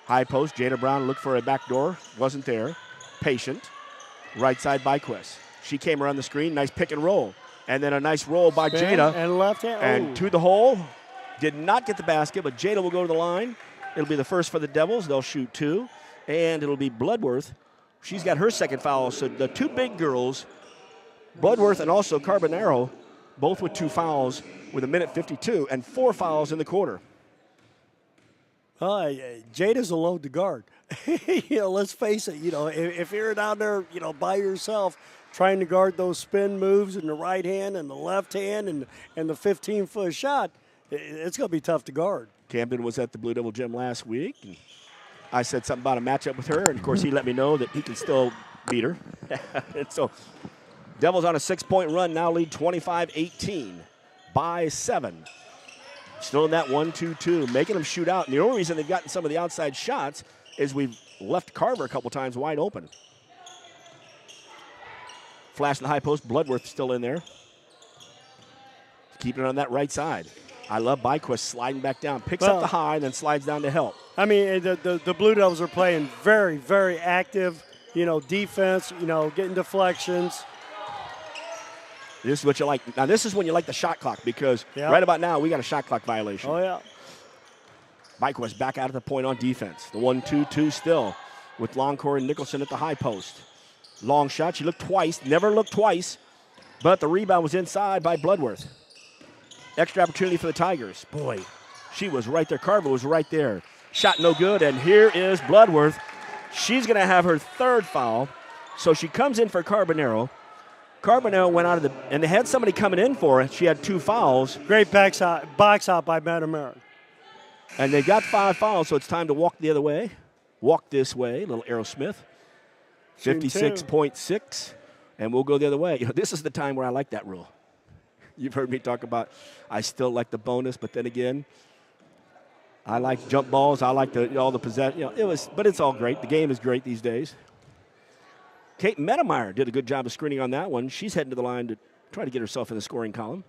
High post, Jada Brown looked for a back door. Wasn't there. Patient. Right side Byquist. She came around the screen. Nice pick and roll. And then a nice roll by Jada. And left hand. And to the hole. Did not get the basket, but Jada will go to the line. It'll be the first for the Devils. They'll shoot 2. And it'll be Bloodworth. She's got her second foul. So the 2 big girls, Bloodworth and also Carbonaro, both with 2 fouls with 1:52 and 4 fouls in the quarter. Jada's a load to guard. Let's face it. If you're down there, by yourself, trying to guard those spin moves in the right hand and the left hand and the 15-foot shot, it's going to be tough to guard. Camden was at the Blue Devil gym last week. And I said something about a matchup with her, and of course he let me know that he can still beat her. And so Devils on a 6-point run, now lead 25-18 by 7. Still in that 1-2-2, making them shoot out. And the only reason they've gotten some of the outside shots is we've left Carver a couple times wide open. Flash in the high post, Bloodworth still in there. Keeping it on that right side. I love Byquist sliding back down. Picks up the high and then slides down to help. I mean, the Blue Devils are playing very, very active, defense, getting deflections. This is what you like. Now, this is when you like the shot clock because right about now we got a shot clock violation. Oh, yeah. Byquist back out at the point on defense. The 1-2-2 still with Longcore and Nicholson at the high post. Long shot. She looked twice. Never looked twice. But the rebound was inside by Bloodworth. Extra opportunity for the Tigers. Boy, she was right there. Carver was right there. Shot no good. And here is Bloodworth. She's going to have her 3rd foul. So she comes in for Carbonaro. Carbonaro went out of and they had somebody coming in for her. She had 2 fouls. Great box out by Matamarra. And they got 5 fouls, so it's time to walk the other way. Walk this way, little Aerosmith. 56.6, and we'll go the other way. This is the time where I like that rule. You've heard me talk about I still like the bonus, but then again, I like jump balls. I like all the possession. But it's all great. The game is great these days. Kate Medemeyer did a good job of screening on that one. She's heading to the line to try to get herself in the scoring column.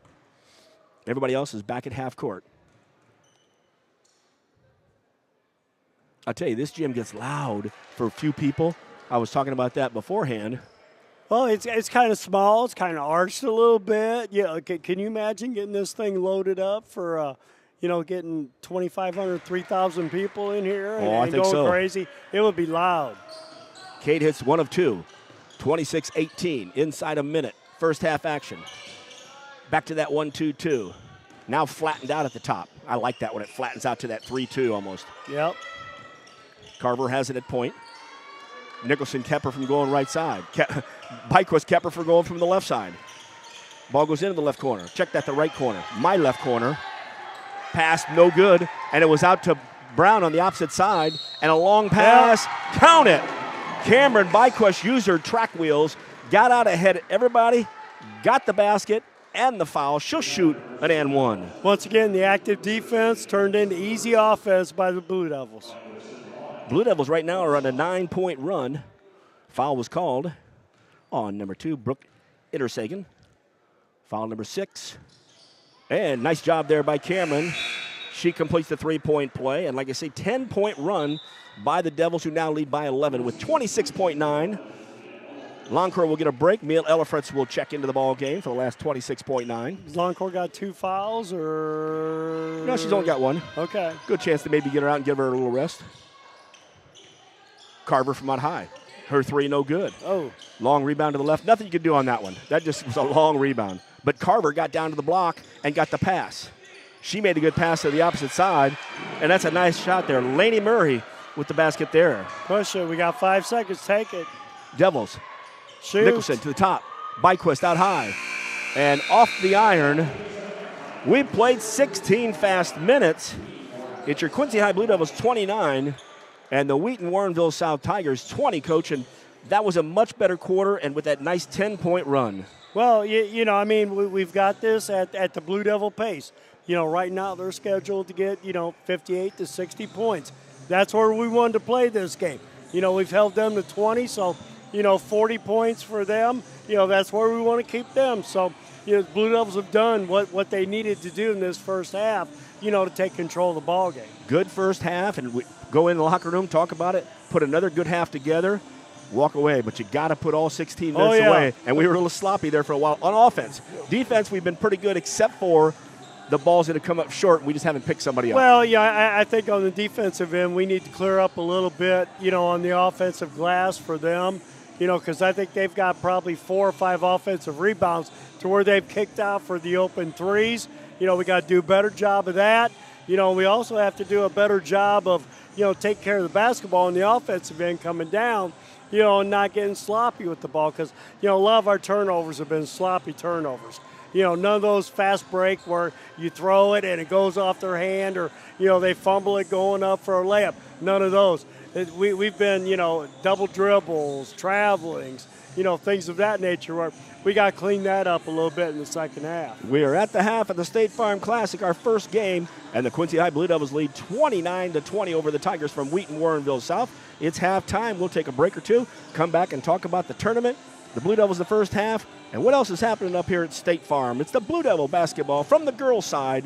Everybody else is back at half court. I'll tell you, this gym gets loud for a few people. I was talking about that beforehand. Well, it's kind of small. It's kind of arched a little bit. Can you imagine getting this thing loaded up for, getting 2,500, 3,000 people in here and going crazy? It would be loud. Kate hits 1 of 2. 26-18, inside a minute. First half action. Back to that 1-2-2. Now flattened out at the top. I like that when it flattens out to that 3-2 almost. Yep. Carver has it at point. Nicholson kept her from going right side. Byquist kept her from going from the left side. Ball goes into the left corner. Check that, the right corner. My left corner. Pass no good, and it was out to Brown on the opposite side, and a long pass. Count it. Cameron Byquist used her track wheels, got out ahead of everybody, got the basket and the foul. She'll shoot an and one. Once again, the active defense turned into easy offense by the Blue Devils. Blue Devils right now are on a 9-point run. Foul was called on number 2, Brooke Intersagen. Foul number 6. And nice job there by Cameron. She completes the 3-point play. And like I say, 10-point run by the Devils, who now lead by 11 with 26.9. Longcore will get a break. Mia Ellifritz will check into the ball game for the last 26.9. Has Longcore got 2 fouls, or? No, she's only got 1. Okay. Good chance to maybe get her out and give her a little rest. Carver from out high. Her 3 no good. Oh. Long rebound to the left. Nothing you could do on that one. That just was a long rebound. But Carver got down to the block and got the pass. She made a good pass to the opposite side, and that's a nice shot there. Lainey Murray with the basket there. Push it. We got 5 seconds. Take it. Devils. Shoot. Nicholson to the top. Byquist out high. And off the iron. We played 16 fast minutes. It's your Quincy High Blue Devils 29 and the Wheaton Warrenville South Tigers 20, Coach. And that was a much better quarter and with that nice 10-point run. Well, you know, I mean, we've got this at the Blue Devil pace. You know, right now they're scheduled to get, 58 to 60 points. That's where we wanted to play this game. You know, we've held them to 20, so, 40 points for them. That's where we want to keep them. So, the Blue Devils have done what they needed to do in this first half, to take control of the ball game. Good first half, and we go in the locker room, talk about it, put another good half together, walk away. But you got to put all 16 minutes away. And we were a little sloppy there for a while on offense. Defense, we've been pretty good except for the balls that have come up short. We just haven't picked somebody up. Well, yeah, I think on the defensive end, we need to clear up a little bit, on the offensive glass for them, because I think they've got probably 4 or 5 offensive rebounds to where they've kicked out for the open threes. We got to do a better job of that. We also have to do a better job of, take care of the basketball on the offensive end coming down, and not getting sloppy with the ball because, a lot of our turnovers have been sloppy turnovers. None of those fast break where you throw it and it goes off their hand or, they fumble it going up for a layup. None of those. We've been, double dribbles, travelings, things of that nature where we got to clean that up a little bit in the second half. We are at the half of the State Farm Classic, our first game, and the Quincy High Blue Devils lead 29-20 over the Tigers from Wheaton Warrenville South. It's halftime. We'll take a break or two, come back and talk about the tournament, the Blue Devils the first half, and what else is happening up here at State Farm. It's the Blue Devil basketball from the girls' side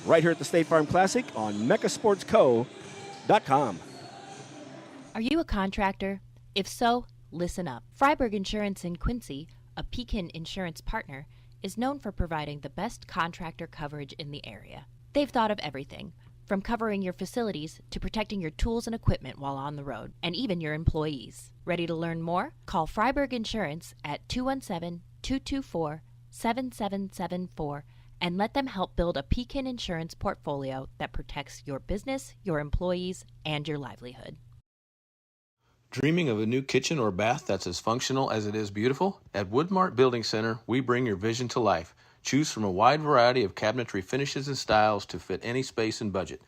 right here at the State Farm Classic on mechasportsco.com. Are you a contractor? If so, listen up. Freiberg Insurance in Quincy, a Pekin insurance partner, is known for providing the best contractor coverage in the area. They've thought of everything, from covering your facilities to protecting your tools and equipment while on the road, and even your employees. Ready to learn more? Call Freiberg Insurance at 217-224-7774 and let them help build a Pekin insurance portfolio that protects your business, your employees, and your livelihood. Dreaming of a new kitchen or bath that's as functional as it is beautiful? At Woodmart Building Center, we bring your vision to life. Choose from a wide variety of cabinetry finishes and styles to fit any space and budget.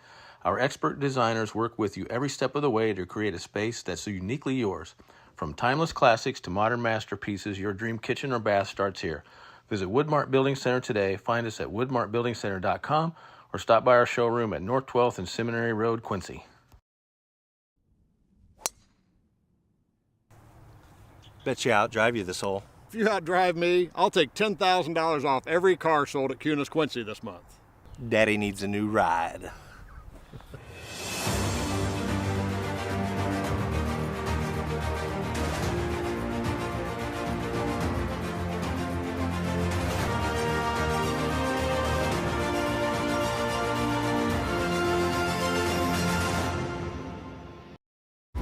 Our expert designers work with you every step of the way to create a space that's uniquely yours. From timeless classics to modern masterpieces, your dream kitchen or bath starts here. Visit Woodmart Building Center today. Find us at woodmartbuildingcenter.com or stop by our showroom at North 12th and Seminary Road, Quincy. Bet you outdrive you this hole. If you outdrive me, I'll take $10,000 off every car sold at QHS Quincy this month. Daddy needs a new ride.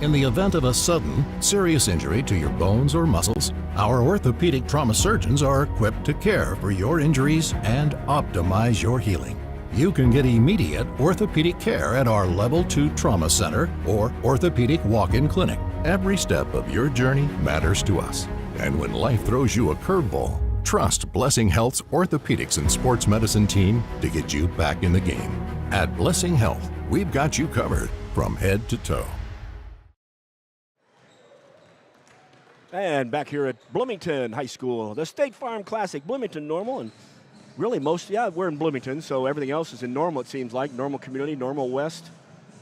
In the event of a sudden, serious injury to your bones or muscles, our orthopedic trauma surgeons are equipped to care for your injuries and optimize your healing. You can get immediate orthopedic care at our Level 2 Trauma Center or Orthopedic Walk-In Clinic. Every step of your journey matters to us. And when life throws you a curveball, Trust Blessing Health's orthopedics and sports medicine team to get you back in the game. At Blessing Health, we've got you covered from head to toe. And back here at Bloomington High School, the State Farm Classic, Bloomington Normal, and really we're in Bloomington, so everything else is in Normal, it seems like. Normal Community, Normal West.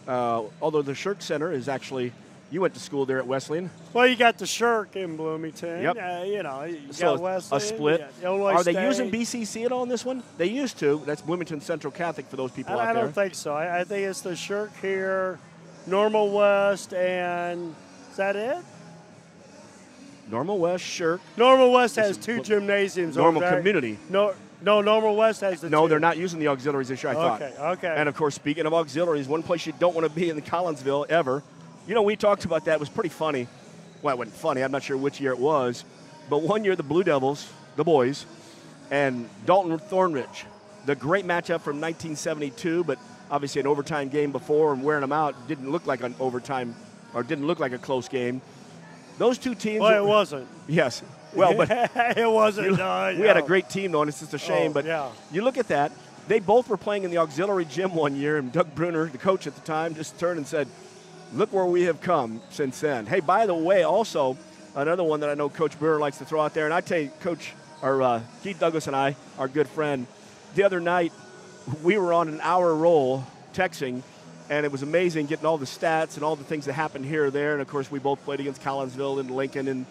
Although the Shirk Center is actually, you went to school there at Wesleyan. Well, you got the Shirk in Bloomington. Yep. You So got Wesleyan. a split. Illinois Are they State. using BCC at all in this one? They used to. That's Bloomington Central Catholic for those people out I there. don't think so. I think it's the Shirk here, Normal West, and is that it? Normal West, Shirk. Normal West has two gymnasiums. Normal over there. Community. No, Normal West has the two. No, they're not using the auxiliaries this year, I thought. Okay. And, of course, speaking of auxiliaries, one place you don't want to be in Collinsville ever. You know, we talked about that. It was pretty funny. Well, it wasn't funny. I'm not sure which year it was. But one year the Blue Devils, the boys, and Dalton Thornridge, the great matchup from 1972, but obviously an overtime game before and wearing them out didn't look like an overtime or didn't look like a close game. Those two teams. Well, it wasn't. Yes. Well, but it wasn't. We had a great team, though, and it's just a shame. But yeah. You look at that. They both were playing in the auxiliary gym one year, and Doug Bruner, the coach at the time, just turned and said, look where we have come since then. Hey, by the way, also, another one that I know Coach Bruner likes to throw out there, and I tell you, Keith Douglas and I, our good friend, the other night, we were on an hour roll texting, and it was amazing getting all the stats and all the things that happened here or there. And, of course, we both played against Collinsville and Lincoln. And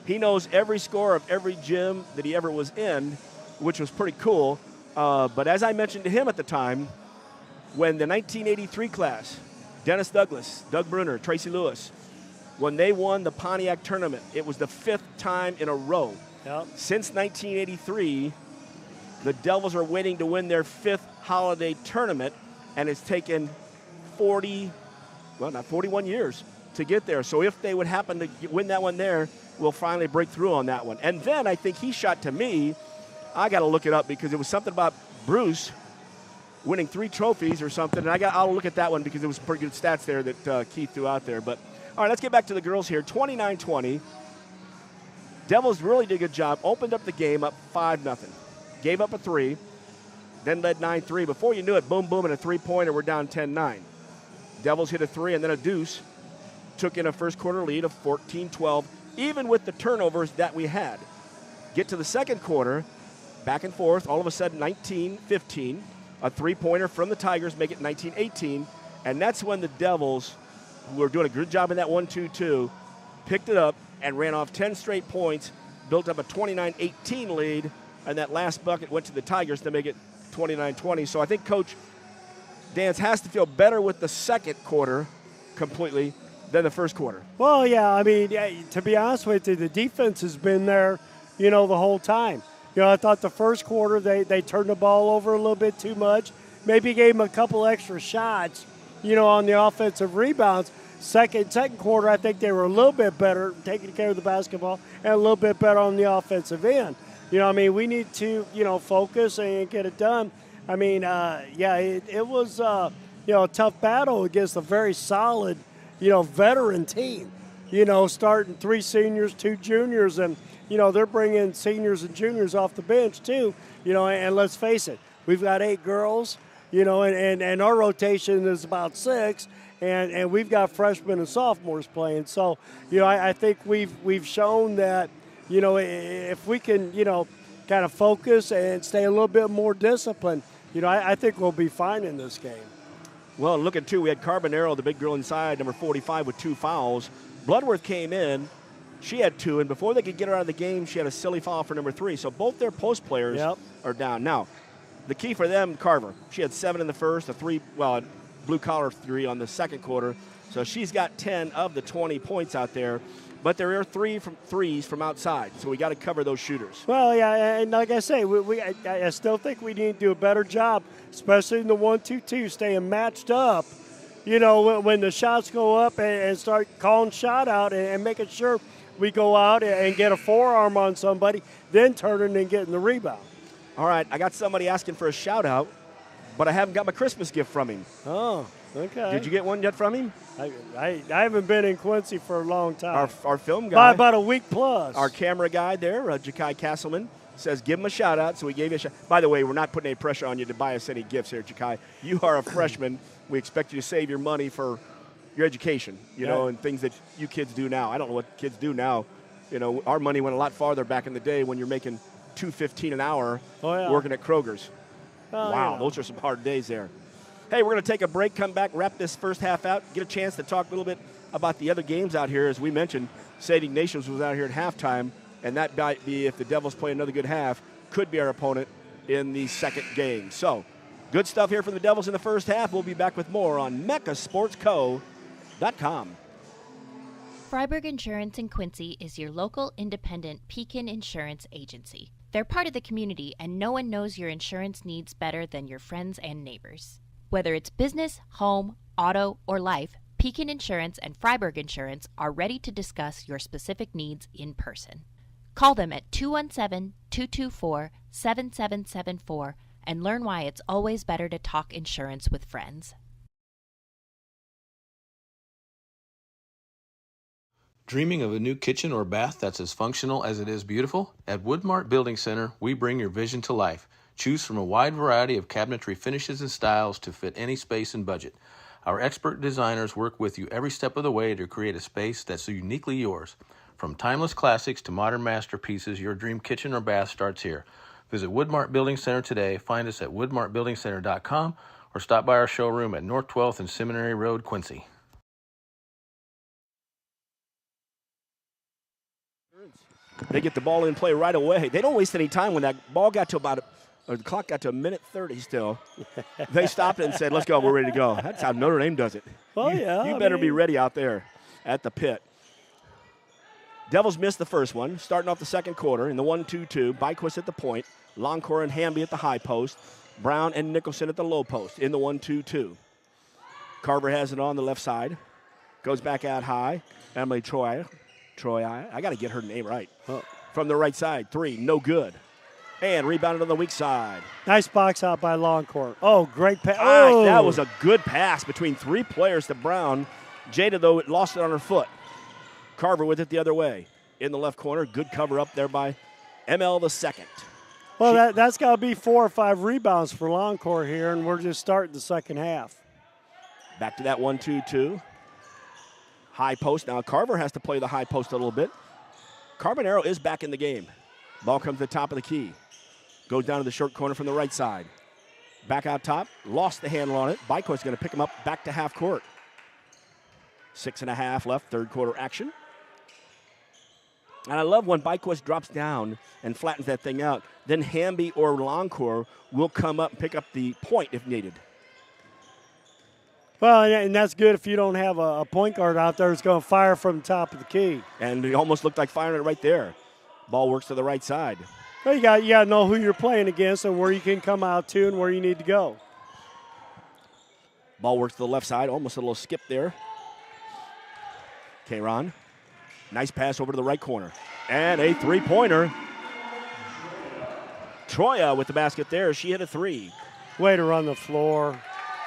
he knows every score of every gym that he ever was in, which was pretty cool. But as I mentioned to him at the time, when the 1983 class, Dennis Douglas, Doug Bruner, Tracy Lewis, when they won the Pontiac tournament, it was the 5th time in a row. Yep. Since 1983, the Devils are waiting to win their 5th holiday tournament, and it's taken 41 years to get there. So if they would happen to win that one there, we'll finally break through on that one. And then I think he shot to me. I got to look it up because it was something about Bruce winning 3 trophies or something. And I'll look at that one because it was pretty good stats there that Keith threw out there. But all right, let's get back to the girls here. 29-20. Devils really did a good job. Opened up the game up 5-0. Gave up a 3. Then led 9-3. Before you knew it, boom, boom, and a 3-pointer. We're down 10-9. Devils hit a 3 and then a deuce. Took in a first quarter lead of 14-12, even with the turnovers that we had. Get to the second quarter, back and forth, all of a sudden 19-15. A 3-pointer from the Tigers make it 19-18. And that's when the Devils, who were doing a good job in that 1-2-2, picked it up and ran off 10 straight points, built up a 29-18 lead, and that last bucket went to the Tigers to make it 29-20. So I think Coach Dance has to feel better with the second quarter completely than the first quarter. Well, yeah, I mean, to be honest with you, the defense has been there, the whole time. I thought the first quarter they turned the ball over a little bit too much, maybe gave them a couple extra shots, on the offensive rebounds. Second quarter, I think they were a little bit better taking care of the basketball and a little bit better on the offensive end. We need to, focus and get it done. I mean, it was, a tough battle against a very solid, veteran team, starting 3 seniors, 2 juniors, and, they're bringing seniors and juniors off the bench too, and let's face it, we've got 8 girls, and our rotation is about 6, and we've got freshmen and sophomores playing. So, I think we've shown that, if we can, kind of focus and stay a little bit more disciplined, I think we'll be fine in this game. Well, look at 2. We had Carbonero, the big girl inside, number 45, with 2 fouls. Bloodworth came in. She had 2, and before they could get her out of the game, she had a silly foul for number 3. So both their post players are down. Now, the key for them, Carver, she had 7 in the first, a blue-collar 3 on the second quarter. So she's got 10 of the 20 points out there. But there are 3 threes from outside, so we got to cover those shooters. Well, yeah, and like I say, I still think we need to do a better job, especially in the 1-2-2, staying matched up. When the shots go up and start calling shot out and making sure we go out and get a forearm on somebody, then turning and getting the rebound. All right, I got somebody asking for a shout out, but I haven't got my Christmas gift from him. Oh, okay. Did you get one yet from him? I haven't been in Quincy for a long time. Our film guy. By about a week plus. Our camera guy there, Jakai Castleman, says give him a shout-out, so we gave you a shout. By the way, we're not putting any pressure on you to buy us any gifts here, Jakai. You are a freshman. We expect you to save your money for your education, you know, and things that you kids do now. I don't know what kids do now. You know, our money went a lot farther back in the day when you're making $2.15 an hour working at Kroger's. Wow, those are some hard days there. Hey, we're going to take a break, come back, wrap this first half out, get a chance to talk a little bit about the other games out here. As we mentioned, St. Ignatius was out here at halftime, and that might be, if the Devils play another good half, could be our opponent in the second game. So, good stuff here from the Devils in the first half. We'll be back with more on MeccaSportsCo.com. Freiburg Insurance in Quincy is your local independent Pekin insurance agency. They're part of the community, and no one knows your insurance needs better than your friends and neighbors. Whether it's business, home, auto, or life, Pekin Insurance and Freiburg Insurance are ready to discuss your specific needs in person. Call them at 217-224-7774 and learn why it's always better to talk insurance with friends. Dreaming of a new kitchen or bath that's as functional as it is beautiful? At Woodmart Building Center, we bring your vision to life. Choose from a wide variety of cabinetry finishes and styles to fit any space and budget. Our expert designers work with you every step of the way to create a space that's uniquely yours. From timeless classics to modern masterpieces, your dream kitchen or bath starts here. Visit Woodmart Building Center today. Find us at woodmartbuildingcenter.com or stop by our showroom at North 12th and Seminary Road, Quincy. They get the ball in play right away. They don't waste any time. When that ball got to the clock got to a minute 30 still, they stopped it and said, let's go, we're ready to go. That's how Notre Dame does it. Well, you better be ready out there at the pit. Devils missed the first one, starting off the second quarter in the 1-2-2. Byquist at the point, Longcore and Hamby at the high post, Brown and Nicholson at the low post in the 1-2-2. Carver has it on the left side, goes back out high. Emily Troy, I got to get her name right. From the right side, three, no good. And rebounded on the weak side. Nice box out by Longcore. Oh, great pass. Oh, that was a good pass between three players to Brown. Jada, though, lost it on her foot. Carver with it the other way. In the left corner, good cover up there by ML the second. Well, that's got to be 4 or 5 rebounds for Longcore here, and we're just starting the second half. Back to that 1-2-2. High post. Now Carver has to play the high post a little bit. Carbonaro is back in the game. Ball comes to the top of the key. Goes down to the short corner from the right side. Back out top. Lost the handle on it. Byquist's going to pick him up back to half court. 6.5 left, third quarter action. And I love when Byquist drops down and flattens that thing out. Then Hamby or Longcore will come up and pick up the point if needed. Well, and that's good if you don't have a point guard out there who's going to fire from the top of the key. And it almost looked like firing it right there. Ball works to the right side. Well, you got to know who you're playing against and where you can come out to and where you need to go. Ball works to the left side. Almost a little skip there. K-Ron. Nice pass over to the right corner. And a three-pointer. Troya with the basket there. She hit a three. Way to run the floor.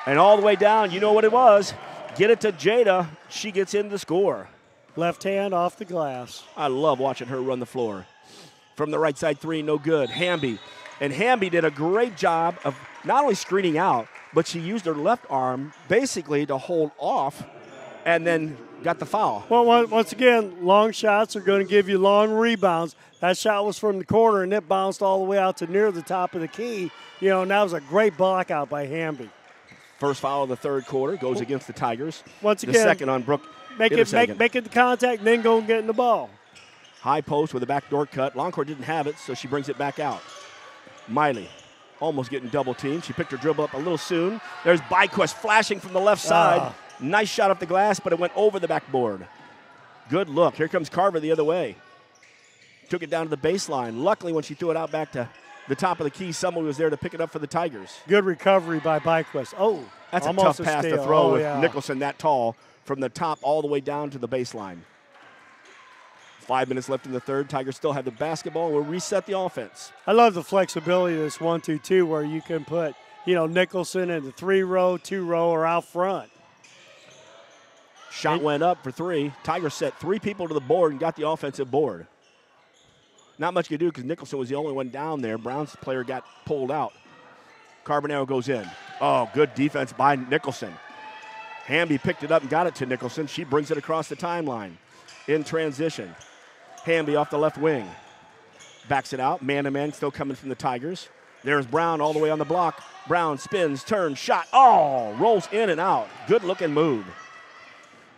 And all the way down, you know what it was. Get it to Jada. She gets in the score. Left hand off the glass. I love watching her run the floor. From the right side, three, no good. Hamby. And Hamby did a great job of not only screening out, but she used her left arm basically to hold off and then got the foul. Well, once again, long shots are going to give you long rebounds. That shot was from the corner, and it bounced all the way out to near the top of the key. You know, and that was a great block out by Hamby. First foul of the third quarter goes against the Tigers. Once again, the second on Brooke. Make it the contact, and then go and get in the ball. High post with a backdoor cut. Longcore didn't have it, so she brings it back out. Miley almost getting double teamed. She picked her dribble up a little soon. There's Byquist flashing from the left side. Nice shot off the glass, but it went over the backboard. Good look. Here comes Carver the other way. Took it down to the baseline. Luckily, when she threw it out back to the top of the key, someone was there to pick it up for the Tigers. Good recovery by Byquist. Oh, that's a tough pass to throw with Nicholson that tall from the top all the way down to the baseline. 5 minutes left in the third. Tigers still have the basketball. We'll reset the offense. I love the flexibility of this 1-2-2 where you can put, Nicholson in the 3-row, 2-row, or out front. Shot went up for three. Tigers set 3 people to the board and got the offensive board. Not much you could do because Nicholson was the only one down there. Brown's player got pulled out. Carbonero goes in. Oh, good defense by Nicholson. Hamby picked it up and got it to Nicholson. She brings it across the timeline in transition. Hamby off the left wing. Backs it out. Man-to-man still coming from the Tigers. There's Brown all the way on the block. Brown spins, turns, shot. Oh, rolls in and out. Good-looking move.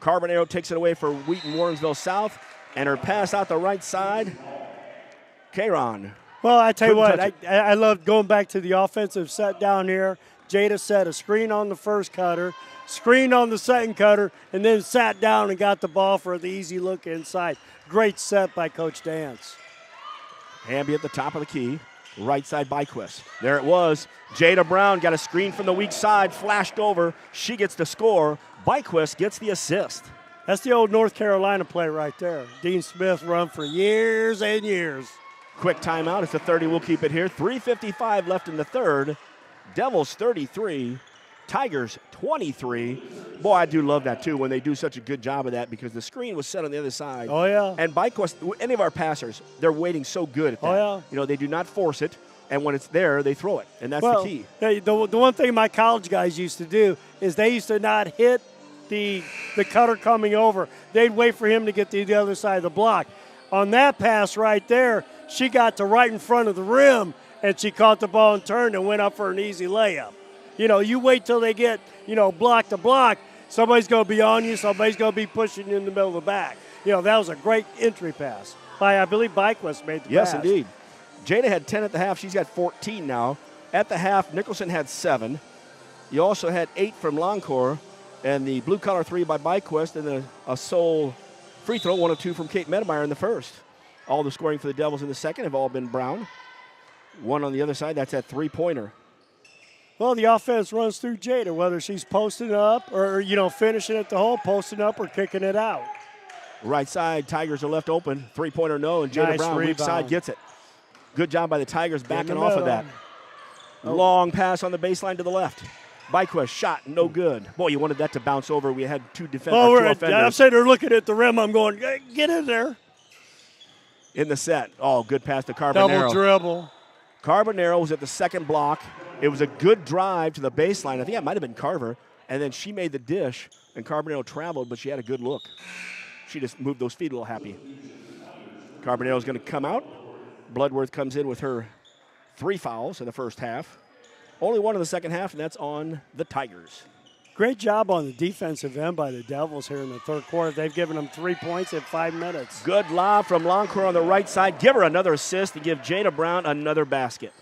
Carbonero takes it away for Wheaton Warrensville South, and her pass out the right side. Kron. Well, I tell you what, I love going back to the offensive set down here. Jada set a screen on the first cutter, screen on the second cutter, and then sat down and got the ball for the easy look inside. Great set by Coach Dance. Hamby at the top of the key. Right side Byquist. There it was. Jada Brown got a screen from the weak side, flashed over. She gets the score. Byquist gets the assist. That's the old North Carolina play right there. Dean Smith run for years and years. Quick timeout. It's a 30. We'll keep it here. 3:55 left in the third. Devils 33. Tigers 23. Boy, I do love that, too, when they do such a good job of that because the screen was set on the other side. Oh, yeah. And Byquist, any of our passers, they're waiting so good at that. Oh, yeah. You know, they do not force it, and when it's there, they throw it, and that's the key. The one thing my college guys used to do is they used to not hit the cutter coming over. They'd wait for him to get to the other side of the block. On that pass right there, she got to right in front of the rim, and she caught the ball and turned and went up for an easy layup. You know, you wait till they get, block to block. Somebody's going to be on you. Somebody's going to be pushing you in the middle of the back. That was a great entry pass by, I believe, Byquist made the pass. Yes, indeed. Jada had 10 at the half. She's got 14 now. At the half, Nicholson had 7. You also had 8 from Longcore, and the blue-collar 3 by Byquist, and then a sole free throw, 1 of 2 from Kate Medemeyer in the first. All the scoring for the Devils in the second have all been Brown. 1 on the other side, that's that three-pointer. Well, the offense runs through Jada, whether she's posting up or, finishing at the hole, posting up or kicking it out. Right side, Tigers are left open. Three-pointer no, and Jada Brown, weak side, gets it. Good job by the Tigers backing off of that. Long pass on the baseline to the left. Byquist shot, no good. Boy, you wanted that to bounce over. We had two offenders. I'm saying they're looking at the rim. I'm going, get in there. In the set. Oh, good pass to Carbonero. Double dribble. Carbonero was at the second block. It was a good drive to the baseline. I think that might have been Carver. And then she made the dish, and Carbonero traveled, but she had a good look. She just moved those feet a little happy. Carbonero's going to come out. Bloodworth comes in with her 3 fouls in the first half. Only 1 in the second half, and that's on the Tigers. Great job on the defensive end by the Devils here in the third quarter. They've given them 3 points in 5 minutes. Good lob from Longcore on the right side. Give her another assist to give Jada Brown another basket.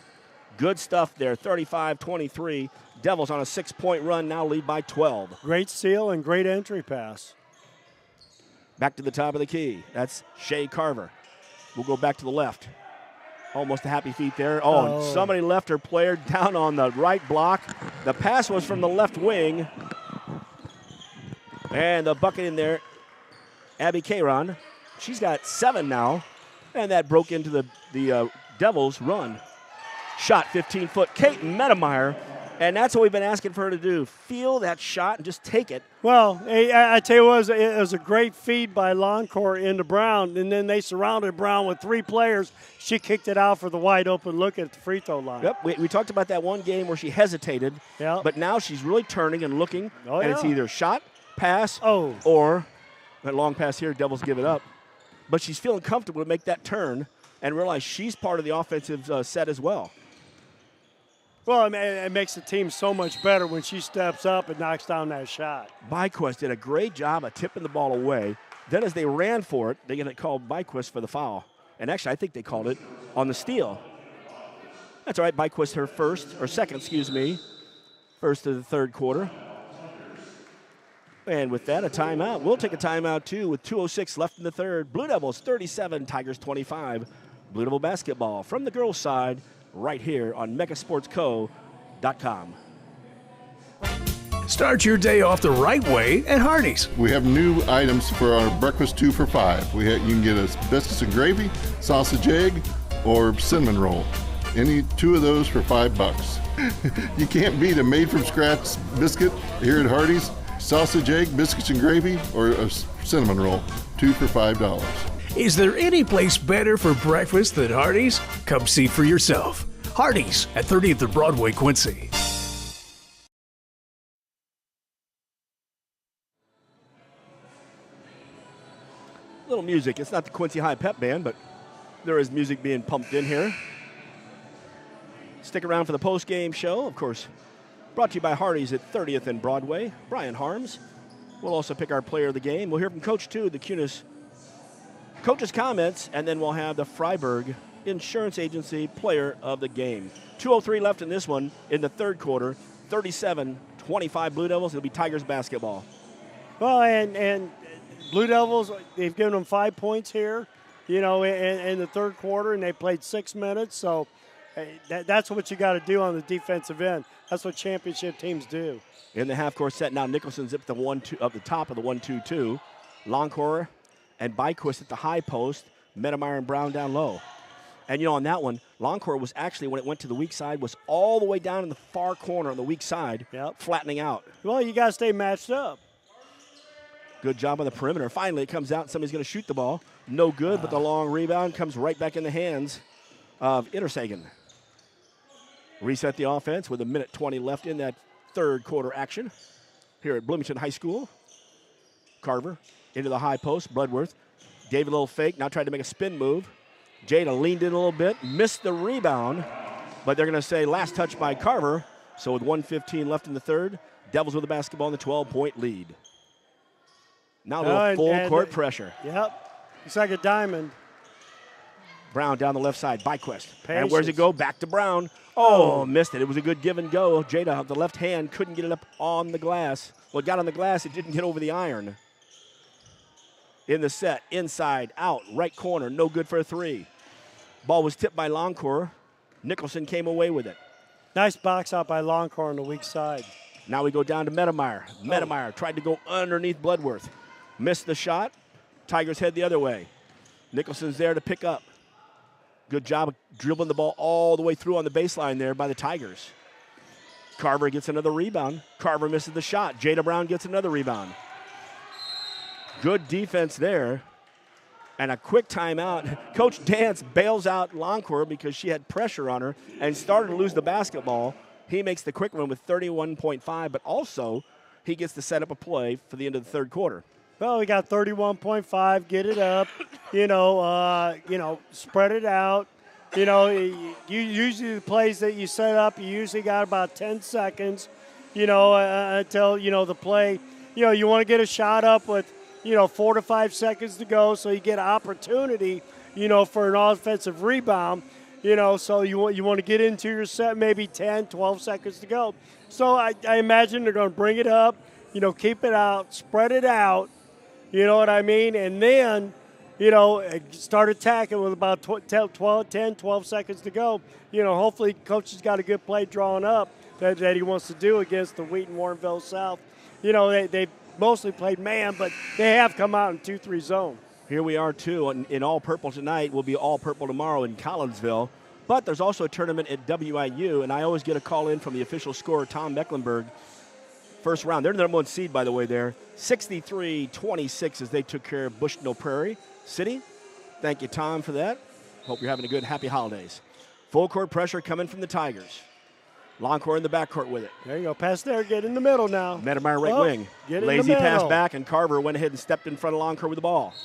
Good stuff there, 35-23. Devils on a 6-point run, now lead by 12. Great steal and great entry pass. Back to the top of the key. That's Shea Carver. We'll go back to the left. Almost a happy feet there. Oh, and somebody left her player down on the right block. The pass was from the left wing. And the bucket in there, Abby Kron. She's got 7 now. And that broke into the Devils' run. Shot 15-foot. Kate Medemeyer. And that's what we've been asking for her to do. Feel that shot and just take it. Well, I tell you what, it was a great feed by Longcore into Brown, and then they surrounded Brown with 3 players. She kicked it out for the wide open look at the free throw line. Yep, we talked about that one game where she hesitated, but now she's really turning and looking, and it's either shot, pass, or that long pass here, Devils give it up. But she's feeling comfortable to make that turn and realize she's part of the offensive set as well. Well, it makes the team so much better when she steps up and knocks down that shot. Byquist did a great job of tipping the ball away. Then as they ran for it, they get called Byquist for the foul. And actually, I think they called it on the steal. That's all right, Byquist her first of the third quarter. And with that, a timeout. We'll take a timeout, too, with 2:06 left in the third. Blue Devils 37, Tigers 25. Blue Devil basketball from the girls' side, right here on megasportsco.com. Start your day off the right way at Hardee's. We have new items for our breakfast 2 for $5. You can get a biscuits and gravy, sausage egg, or cinnamon roll. Any 2 of those for $5. You can't beat a made-from-scratch biscuit here at Hardee's. Sausage egg, biscuits and gravy, or a cinnamon roll. 2 for $5. Is there any place better for breakfast than Hardee's? Come see for yourself. Hardee's at 30th and Broadway, Quincy. Little music. It's not the Quincy High Pep Band, but there is music being pumped in here. Stick around for the post-game show, of course. Brought to you by Hardee's at 30th and Broadway. Brian Harms. We'll also pick our player of the game. We'll hear from Coach 2, the CUNA's coach's comments, and then we'll have the Freiburg Insurance Agency player of the game. 2:03 left in this one in the third quarter. 37-25 Blue Devils. It'll be Tigers basketball. Well, and Blue Devils, they've given them 5 points here, in the third quarter, and they played 6 minutes. So that's what you got to do on the defensive end. That's what championship teams do. In the half-court set now, Nicholson's at the 1-2 up the top of the 1-2-2. Longcore and Byquist at the high post. Medemeyer and Brown down low. And, on that one, Longcore was actually, when it went to the weak side, was all the way down in the far corner on the weak side, flattening out. Well, you got to stay matched up. Good job on the perimeter. Finally, it comes out, and somebody's going to shoot the ball. No good, but the long rebound comes right back in the hands of Intersagen. Reset the offense with 1:20 left in that third quarter action here at Bloomington High School. Carver into the high post. Bloodworth gave a little fake, now tried to make a spin move. Jada leaned in a little bit, missed the rebound, but they're going to say last touch by Carver. So with 1:15 left in the third, Devils with the basketball in the 12-point lead. Now a little full court pressure. Yep, it's like a diamond. Brown down the left side, Byquist. And where's it go? Back to Brown. Oh, missed it. It was a good give and go. Jada, the left hand, couldn't get it up on the glass. Well, it got on the glass. It didn't get over the iron. In the set, inside, out, right corner. No good for a three. Ball was tipped by Longcore. Nicholson came away with it. Nice box out by Longcore on the weak side. Now we go down to Medemeyer. Medemeyer tried to go underneath Bloodworth. Missed the shot. Tigers head the other way. Nicholson's there to pick up. Good job of dribbling the ball all the way through on the baseline there by the Tigers. Carver gets another rebound. Carver misses the shot. Jada Brown gets another rebound. Good defense there. And a quick timeout. Coach Dance bails out Longcore because she had pressure on her and started to lose the basketball. He makes the quick one with 31.5, but also he gets to set up a play for the end of the third quarter. Well, we got 31.5, get it up, spread it out. You usually the plays that you set up, you usually got about 10 seconds, until, the play, you want to get a shot up with, 4 to 5 seconds to go so you get opportunity, for an offensive rebound, so you want to get into your set maybe 10, 12 seconds to go. So I imagine they're going to bring it up, keep it out, spread it out. You know what I mean? And then, start attacking with about 10, 12 seconds to go. Hopefully coach has got a good play drawn up that he wants to do against the Wheaton Warrenville South. They mostly played man, but they have come out in 2-3 zone. Here we are, too, in all purple tonight. We'll be all purple tomorrow in Collinsville. But there's also a tournament at WIU, and I always get a call in from the official scorer, Tom Mecklenburg. First round. They're the number one seed, by the way, there. 63-26 as they took care of Bushnell Prairie City. Thank you, Tom, for that. Hope you're having a good, happy holidays. Full court pressure coming from the Tigers. Longcore in the backcourt with it. There you go. Pass there. Get in the middle now. Medemeyer right wing. Get in Lazy the middle. pass back, and Carver went ahead and stepped in front of Longcore with the ball.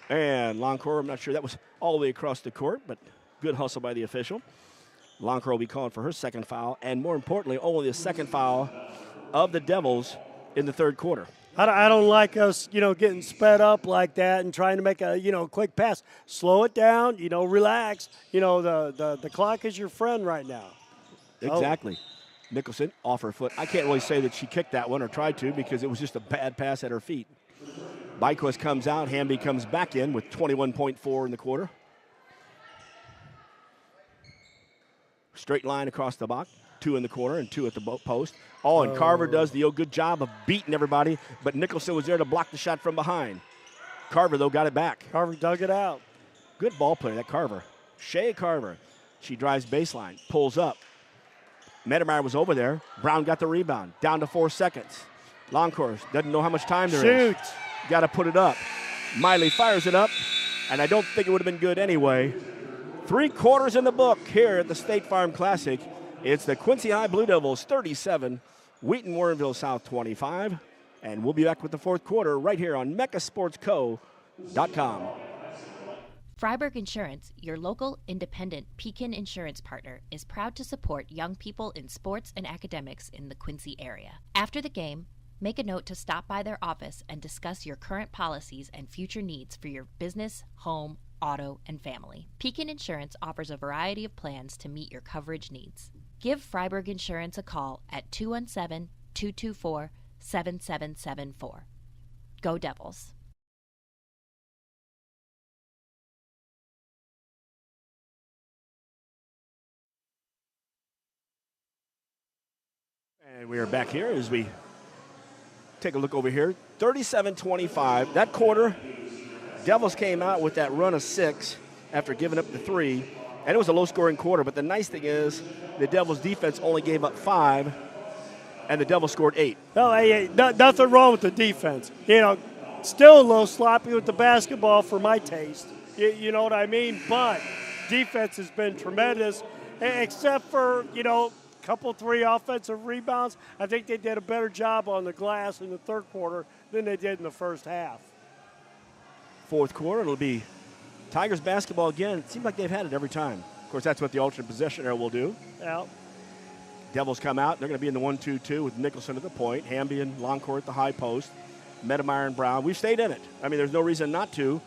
And Longcore, I'm not sure that was all the way across the court, but good hustle by the official. Longcore will be calling for her second foul, and more importantly, only the second foul of the Devils in the third quarter. I don't like us, getting sped up like that and trying to make a, quick pass. Slow it down, relax. The clock is your friend right now. Exactly. Nicholson off her foot. I can't really say that she kicked that one or tried to because it was just a bad pass at her feet. Byquist comes out. Hamby comes back in with 21.4 in the quarter. Straight line across the box. 2 in the corner and 2 at the post. And Carver does the good job of beating everybody, but Nicholson was there to block the shot from behind. Carver, though, got it back. Carver dug it out. Good ball play, that Carver. Shea Carver. She drives baseline, pulls up. Medemeyer was over there. Brown got the rebound. Down to 4 seconds. Longcore doesn't know how much time there is. Shoot. Got to put it up. Miley fires it up, and I don't think it would have been good anyway. 3 quarters in the book here at the State Farm Classic. It's the Quincy High Blue Devils 37, Wheaton Warrenville South 25. And we'll be back with the fourth quarter right here on MeccaSportsCo.com. Freiburg Insurance, your local independent Pekin insurance partner, is proud to support young people in sports and academics in the Quincy area. After the game, make a note to stop by their office and discuss your current policies and future needs for your business, home, auto, and family. Pekin Insurance offers a variety of plans to meet your coverage needs. Give Freiburg Insurance a call at 217-224-7774. Go Devils. And we are back here as we take a look over here. 37-25. That quarter, Devils came out with that run of 6 after giving up the 3. And it was a low-scoring quarter. But the nice thing is the Devils' defense only gave up 5, and the Devils scored 8. No, hey, nothing wrong with the defense. Still a little sloppy with the basketball for my taste. You know what I mean? But defense has been tremendous, except for, couple 3 offensive rebounds. I think they did a better job on the glass in the third quarter than they did in the first half. Fourth quarter, it'll be Tigers basketball again. It seems like they've had it every time. Of course, that's what the alternate possession era will do. Yeah. Devils come out. They're going to be in the 1-2-2 with Nicholson at the point, Hamby and Longcourt at the high post, Medemeyer and Brown. We've stayed in it. I mean, there's no reason not to.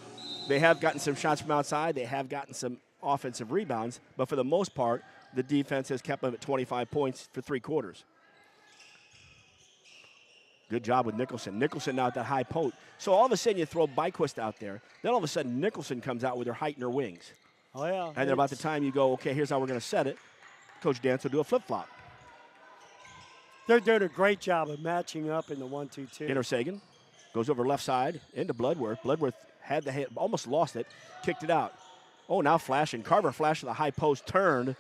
They have gotten some shots from outside. They have gotten some offensive rebounds. But for the most part, the defense has kept them at 25 points for 3 quarters. Good job with Nicholson. Nicholson now at that high post. So all of a sudden you throw Byquist out there. Then all of a sudden Nicholson comes out with her height and her wings. Oh, yeah. And then about the time you go, okay, here's how we're going to set it, Coach Dance will do a flip-flop. They're doing a great job of matching up in the 1-2-2. Inner Sagan goes over left side into Bloodworth. Bloodworth had the hand, almost lost it, kicked it out. Oh, now flashing. Carver flashed to the high post, turned,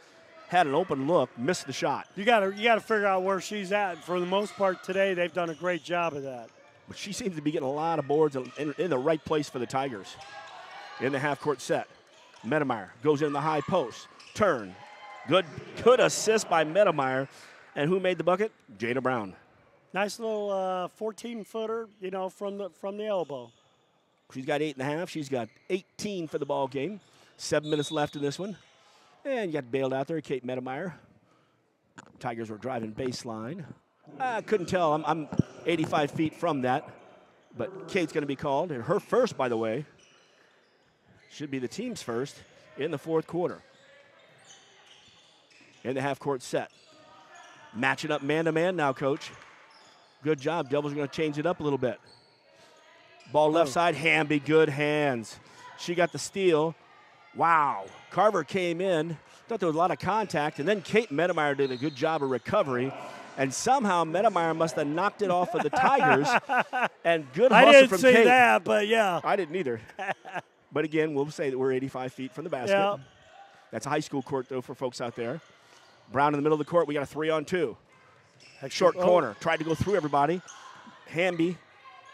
had an open look, missed the shot. You got to figure out where she's at. For the most part today, they've done a great job of that. But she seems to be getting a lot of boards in the right place for the Tigers. In the half-court set, Medemeyer goes in the high post, turn. Good assist by Medemeyer. And who made the bucket? Jada Brown. Nice little 14-footer, from the elbow. She's got 8.5. She's got 18 for the ball game. 7 minutes left in this one. And you got bailed out there, Kate Medemeyer. Tigers were driving baseline. I couldn't tell. I'm 85 feet from that. But Kate's going to be called. And her first, by the way, should be the team's first in the fourth quarter. In the half-court set. Matching up man-to-man now, Coach. Good job. Devils are going to change it up a little bit. Ball left side, Hamby, good hands. She got the steal. Wow. Carver came in. Thought there was a lot of contact. And then Kate Medemeyer did a good job of recovery. And somehow Medemeyer must have knocked it off of the Tigers. And good hustle from Kate. I didn't see that, but yeah. I didn't either. But again, we'll say that we're 85 feet from the basket. Yeah. That's a high school court, though, for folks out there. Brown in the middle of the court. We got a 3-on-2. Short corner. Tried to go through everybody. Hamby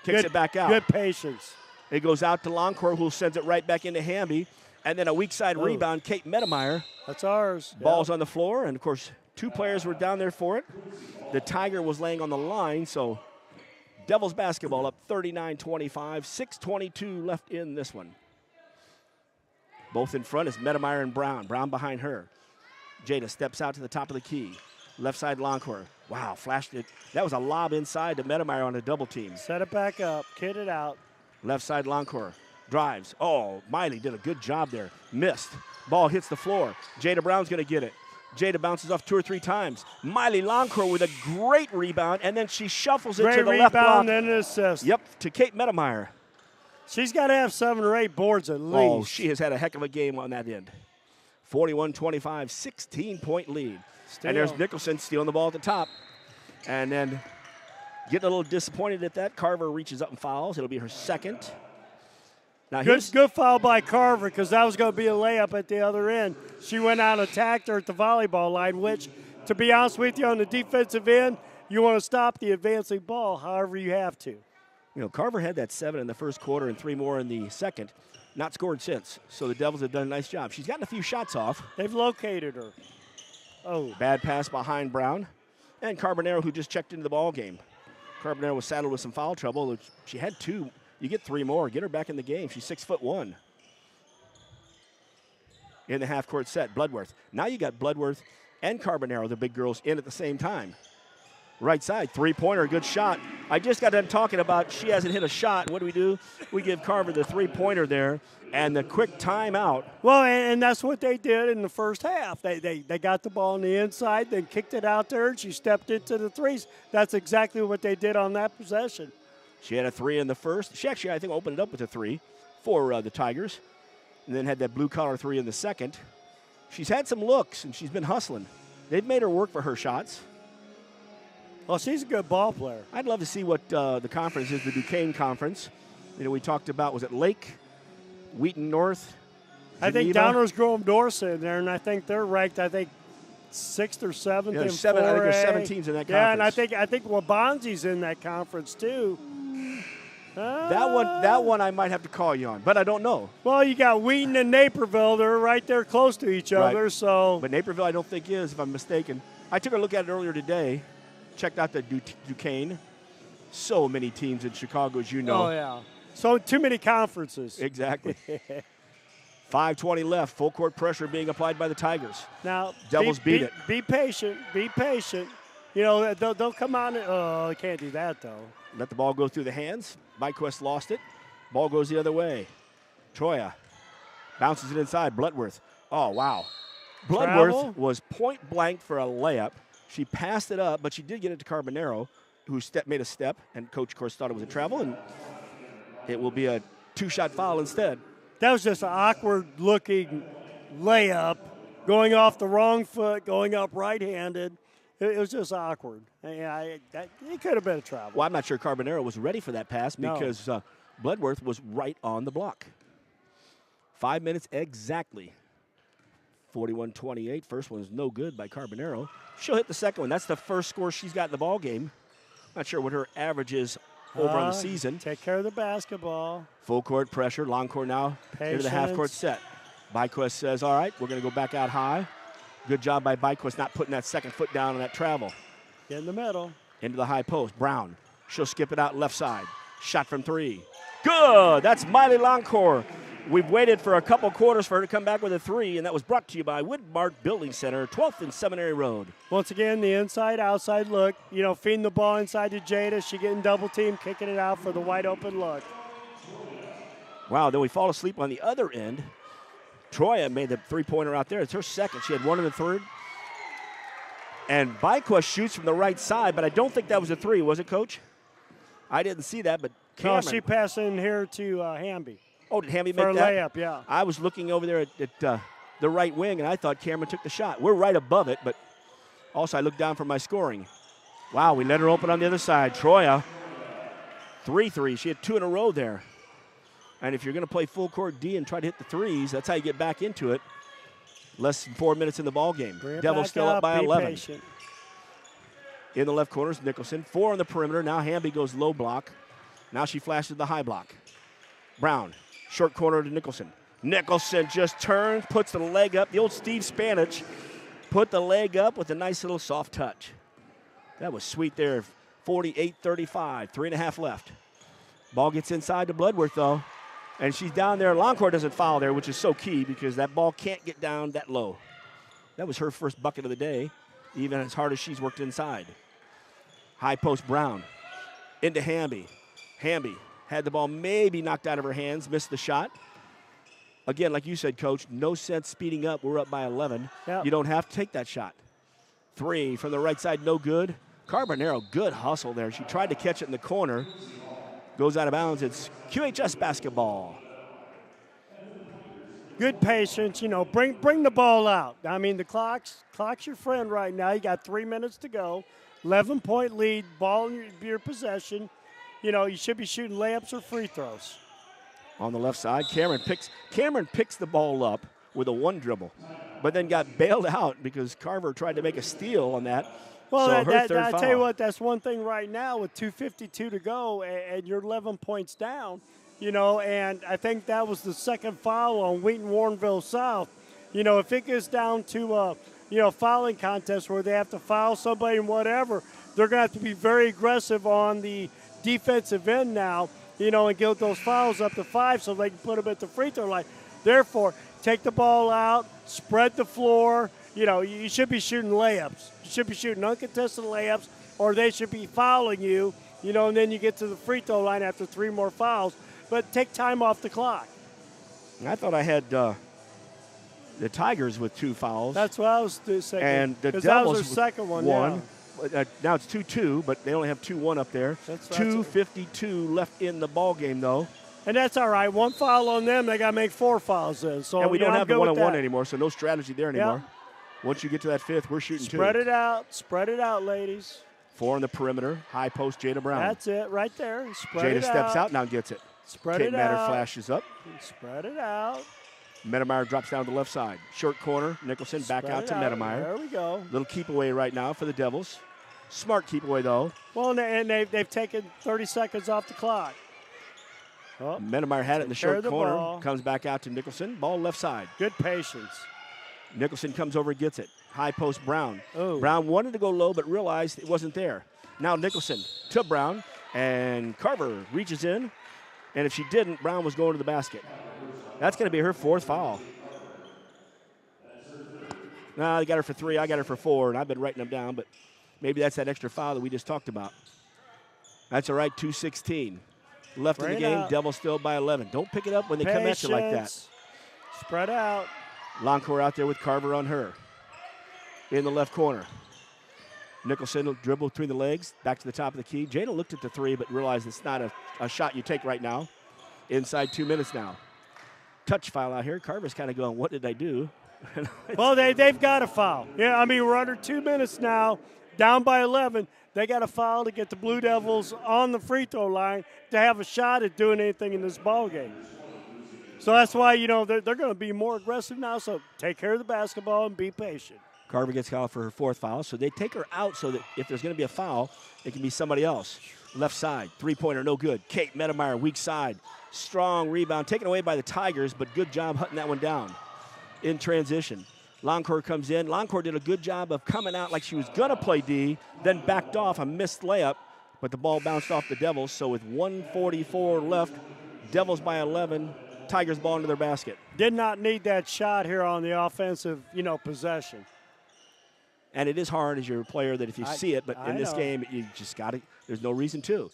kicks it back out. Good patience. It goes out to Longcourt, who sends it right back into Hamby. And then a weak side rebound, Kate Medemeyer. That's ours. Ball's on the floor, and, of course, 2 players were down there for it. The Tiger was laying on the line, so Devils basketball up 39-25. 6:22 left in this one. Both in front is Medemeyer and Brown. Brown behind her. Jada steps out to the top of the key. Left side Longcourt. Wow, flashed it. That was a lob inside to Medemeyer on a double team. Set it back up. Kid it out. Left side Longcourt. Drives. Oh, Miley did a good job there. Missed. Ball hits the floor. Jada Brown's going to get it. Jada bounces off 2 or 3 times. Miley Longcourt with a great rebound, and then she shuffles it to the left block. Great rebound and an assist. Yep, to Kate Medemeyer. She's got to have 7 or 8 boards at least. Oh, she has had a heck of a game on that end. 41-25, 16-point lead. Still. And there's Nicholson stealing the ball at the top. And then getting a little disappointed at that. Carver reaches up and fouls. It'll be her second. Now good foul by Carver, because that was going to be a layup at the other end. She went out and attacked her at the volleyball line, which, to be honest with you, on the defensive end, you want to stop the advancing ball however you have to. You know, Carver had that 7 in the first quarter and 3 more in the second. Not scored since. So the Devils have done a nice job. She's gotten a few shots off. They've located her. Oh. Bad pass behind Brown. And Carbonero, who just checked into the ball game. Carbonero was saddled with some foul trouble. She had 2. You get 3 more. Get her back in the game. She's 6'1". In the half-court set, Bloodworth. Now you got Bloodworth and Carbonero, the big girls, in at the same time. Right side, three-pointer, good shot. I just got done talking about she hasn't hit a shot. What do? We give Carver the three-pointer there and the quick timeout. Well, and that's what they did in the first half. They got the ball on the inside, then kicked it out there, and she stepped into the threes. That's exactly what they did on that possession. She had a 3 in the first. She actually, I think, opened it up with a 3 for the Tigers, and then had that blue-collar 3 in the second. She's had some looks, and she's been hustling. They've made her work for her shots. Well, she's a good ball player. I'd love to see what the conference is, the Duquesne Conference. You know, we talked about, was it Lake, Wheaton North, I think Downers Grove North's in there, and I think they're ranked, 6th or 7th in 4A. I think there's 7 teams in that conference. Yeah, and I think Wabanzi's in that conference too. That one I might have to call you on, but I don't know. Well, you got Wheaton and Naperville. They're right there close to each other. So, but Naperville I don't think is, if I'm mistaken. I took a look at it earlier today. Checked out the Duquesne. So many teams in Chicago, as you know. Oh, yeah. So too many conferences. Exactly. 5:20 left. Full court pressure being applied by the Tigers. Now, Devils beat it. Be patient. Be patient. You know, they'll come on. They can't do that, though. Let the ball go through the hands. Byquist lost it. Ball goes the other way. Troya bounces it inside. Bloodworth. Oh, wow. Bloodworth was point blank for a layup. She passed it up, but she did get it to Carbonero, who made a step, and coach, of course, thought it was a travel, and it will be a 2-shot foul instead. That was just an awkward-looking layup, going off the wrong foot, going up right-handed. It was just awkward. It could have been a travel. Well, I'm not sure Carbonero was ready for that pass because Bloodworth was right on the block. 5 minutes exactly. 41-28. First one is no good by Carbonero. She'll hit the second one. That's the first score she's got in the ball game. Not sure what her average is over on the season. Take care of the basketball. Full court pressure. Long court now. Patience. Into the half court set. Byquist says, all right, we're going to go back out high. Good job by Byquist not putting that second foot down on that travel. Get in the middle. Into the high post. Brown. She'll skip it out left side. Shot from 3. Good. That's Miley Longcore. We've waited for a couple quarters for her to come back with a 3, and that was brought to you by Woodmark Building Center, 12th and Seminary Road. Once again, the inside-outside look. You know, feeding the ball inside to Jada. She getting double-teamed, kicking it out for the wide-open look. Wow, then we fall asleep on the other end. Troya made the three-pointer out there. It's her second. She had 1 in the third. And Byquist shoots from the right side, but I don't think that was a 3, was it, Coach? I didn't see that, but Cameron. No, she passed in here to Hamby. Oh, did Hamby make that? For a layup, yeah. I was looking over there at the right wing, and I thought Cameron took the shot. We're right above it, but also I looked down for my scoring. Wow, we let her open on the other side. Troya, 3-3. She had 2 in a row there. And if you're going to play full court D and try to hit the threes, that's how you get back into it. Less than 4 minutes in the ball game. Devils still up by 11. Patient. In the left corner is Nicholson. 4 on the perimeter. Now Hamby goes low block. Now she flashes the high block. Brown. Short corner to Nicholson. Nicholson just turns, puts the leg up. The old Steve Spanich put the leg up with a nice little soft touch. That was sweet there. 48-35, 3.5 left. Ball gets inside to Bloodworth, though. And she's down there. Longcore doesn't foul there, which is so key because that ball can't get down that low. That was her first bucket of the day, even as hard as she's worked inside. High post Brown. Into Hamby. Hamby had the ball maybe knocked out of her hands, missed the shot. Again, like you said, Coach, no sense speeding up. We're up by 11. Yep. You don't have to take that shot. 3 from the right side, no good. Carbonero, good hustle there. She tried to catch it in the corner. Goes out of bounds. It's QHS basketball. Good patience, you know, bring the ball out. I mean, the clock's your friend right now. You got 3 minutes to go. 11-point lead, ball in your possession. You know, you should be shooting layups or free throws. On the left side, Cameron picks the ball up with a 1 dribble, but then got bailed out because Carver tried to make a steal on that Well, so her third I foul. tell you what, that's one thing right now with 2:52 to go, and you're 11 points down. And I think that was the second foul on Wheaton Warrenville South. If it gets down to fouling contest where they have to foul somebody and whatever, they're going to have to be very aggressive on the defensive end now, and get those fouls up to 5 so they can put them at the free throw line. Therefore, take the ball out, spread the floor. You should be shooting layups. You should be shooting uncontested layups, or they should be fouling you, and then you get to the free throw line after 3 more fouls. But take time off the clock. I thought I had the Tigers with 2 fouls. That's what I was saying. And the Devils that was their second one. Yeah. Now it's 2-2, but they only have 2-1 up there. 2:52 left in the ball game, though. And that's all right. 1 foul on them, they got to make 4 fouls then. So and we don't have the one-on-one that. anymore, so no strategy there anymore. Once you get to that 5th, we're shooting 2. Spread it out. Spread it out, ladies. 4 on the perimeter. High post, Jada Brown. That's it right there. Spread Jada it steps out, now gets it. Spread Kate it Matter out. flashes up. Spread it out. Medemeyer drops down to the left side. Short corner. Nicholson back out to Medemeyer. There we go. Little keep away right now for the Devils. Smart keep away, though. Well, and they've taken 30 seconds off the clock. Oh, Medemeyer had it in the short corner. Ball. Comes back out to Nicholson. Ball left side. Good patience. Nicholson comes over and gets it. High post Brown. Ooh. Brown wanted to go low but realized it wasn't there. Now Nicholson to Brown, and Carver reaches in. And if she didn't, Brown was going to the basket. That's going to be her 4th foul. No, they got her for 3. I got her for 4, and I've been writing them down, but maybe that's that extra foul that we just talked about. That's all right, 2:16 left in the game. Out. Devils still by 11. Don't pick it up when they come at you like that. Spread out. Loncourt out there with Carver on her. In the left corner. Nicholson will dribble between the legs, back to the top of the key. Jada looked at the 3, but realized it's not a shot you take right now. Inside 2 minutes now. Touch foul out here. Carver's kind of going, what did I do? Well, they've got a foul. Yeah, I mean, we're under 2 minutes now, down by 11. They got a foul to get the Blue Devils on the free throw line to have a shot at doing anything in this ball game. So that's why, they're going to be more aggressive now, so take care of the basketball and be patient. Carver gets called for her 4th foul, so they take her out so that if there's going to be a foul, it can be somebody else. Left side, 3-pointer, no good. Kate Medemeyer, weak side. Strong rebound, taken away by the Tigers, but good job hunting that one down. In transition, Loncourt comes in. Loncourt did a good job of coming out like she was going to play D, then backed off a missed layup, but the ball bounced off the Devils. So with 1:44 left, Devils by 11, Tigers ball into their basket. Did not need that shot here on the offensive, possession. And it is hard as you're a player that if you see it, but in this game, you just got it. There's no reason to.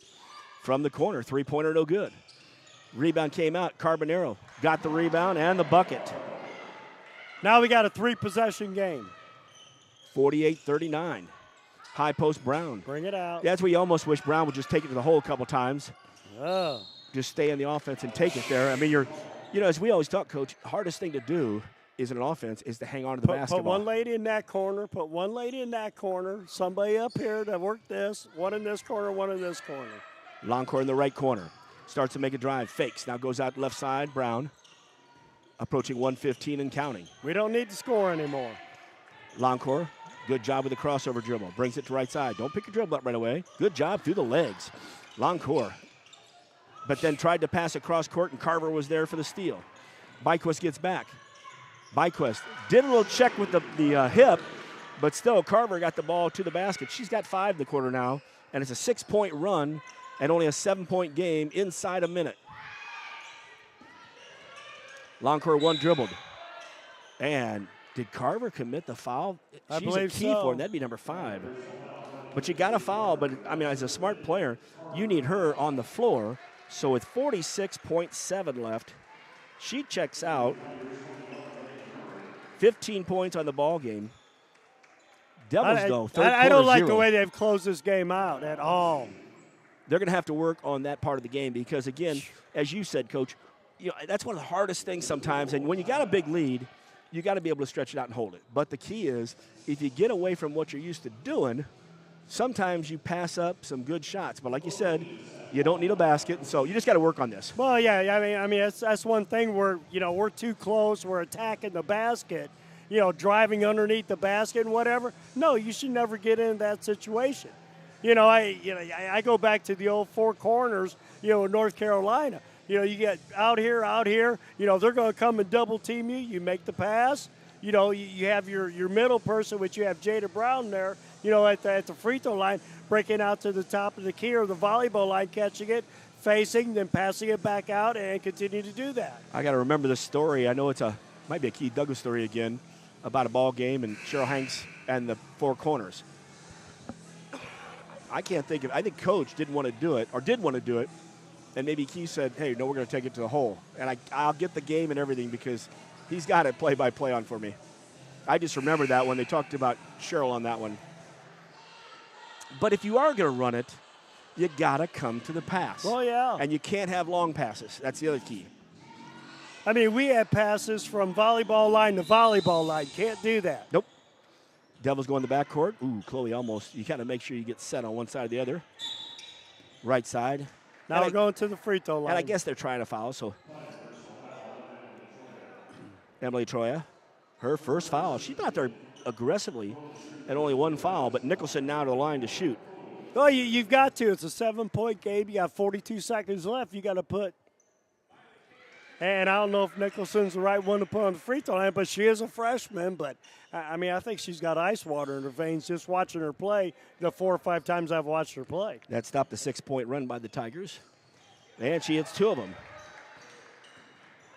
From the corner, 3-pointer, no good. Rebound came out. Carbonero got the rebound and the bucket. Now we got a 3-possession game. 48-39. High post Brown. Bring it out. That's where you almost wish Brown would just take it to the hole a couple times. Oh. Just stay on the offense and take it there. I mean, as we always talk, Coach, hardest thing to do is in an offense is to hang on to the basketball. Put one lady in that corner, put one lady in that corner, somebody up here to work this, one in this corner, one in this corner. Loncourt in the right corner. Starts to make a drive, fakes. Now goes out left side, Brown. Approaching 1:15 and counting. We don't need to score anymore. Loncourt, good job with the crossover dribble. Brings it to right side. Don't pick your dribble up right away. Good job through the legs. Loncourt. But then tried to pass across court, and Carver was there for the steal. Byquist gets back. Byquist did a little check with the hip, but still Carver got the ball to the basket. She's got 5 in the quarter now, and it's a 6-point run and only a 7-point game inside a minute. Loncourt one dribbled. And did Carver commit the foul? I She's believe a key so. for him. That'd be number 5. But you got a foul, but, I mean, as a smart player, you need her on the floor. So with 46.7 left, she checks out. 15 points on the ball game. Devils, though, third quarter, I don't like 0. the way they've closed this game out at all. They're going to have to work on that part of the game because, again, as you said, Coach, that's one of the hardest things sometimes. And when you got a big lead, you got to be able to stretch it out and hold it. But the key is, if you get away from what you're used to doing, sometimes you pass up some good shots. But like you said, you don't need a basket, and so you just got to work on this. Well, yeah, I mean, that's one thing where we're too close. We're attacking the basket, driving underneath the basket and whatever. No, you should never get in that situation. I go back to the old four corners, in North Carolina. You get out here, they're going to come and double team you. You make the pass. You have your middle person, which you have Jada Brown there, at the free throw line, breaking out to the top of the key or the volleyball line, catching it, facing, then passing it back out, and continue to do that. I got to remember this story. I know might be a Keith Douglas story again about a ball game and Cheryl Hanks and the four corners. I think Coach didn't want to do it, or did want to do it, and maybe Keith said, hey, no, we're going to take it to the hole. And I'll get the game and everything because he's got it play-by-play on for me. I just remember that when they talked about Cheryl on that one. But if you are going to run it, you got to come to the pass. Well, yeah. And you can't have long passes. That's the other key. I mean, we had passes from volleyball line to volleyball line. Can't do that. Nope. Devils go in the backcourt. Ooh, Chloe almost. You got to make sure you get set on one side or the other. Right side. Now we're going to the free throw line. And I guess they're trying to foul, so. Emily Troya, her first foul. She's not there aggressively and only one foul, but Nicholson now to the line to shoot. Well, you've got to. It's a 7-point game. You got 42 seconds left. You got to put. And I don't know if Nicholson's the right one to put on the free throw line, but she is a freshman. But, I think she's got ice water in her veins just watching her play the 4 or 5 times I've watched her play. That stopped a 6-point run by the Tigers. And she hits 2 of them.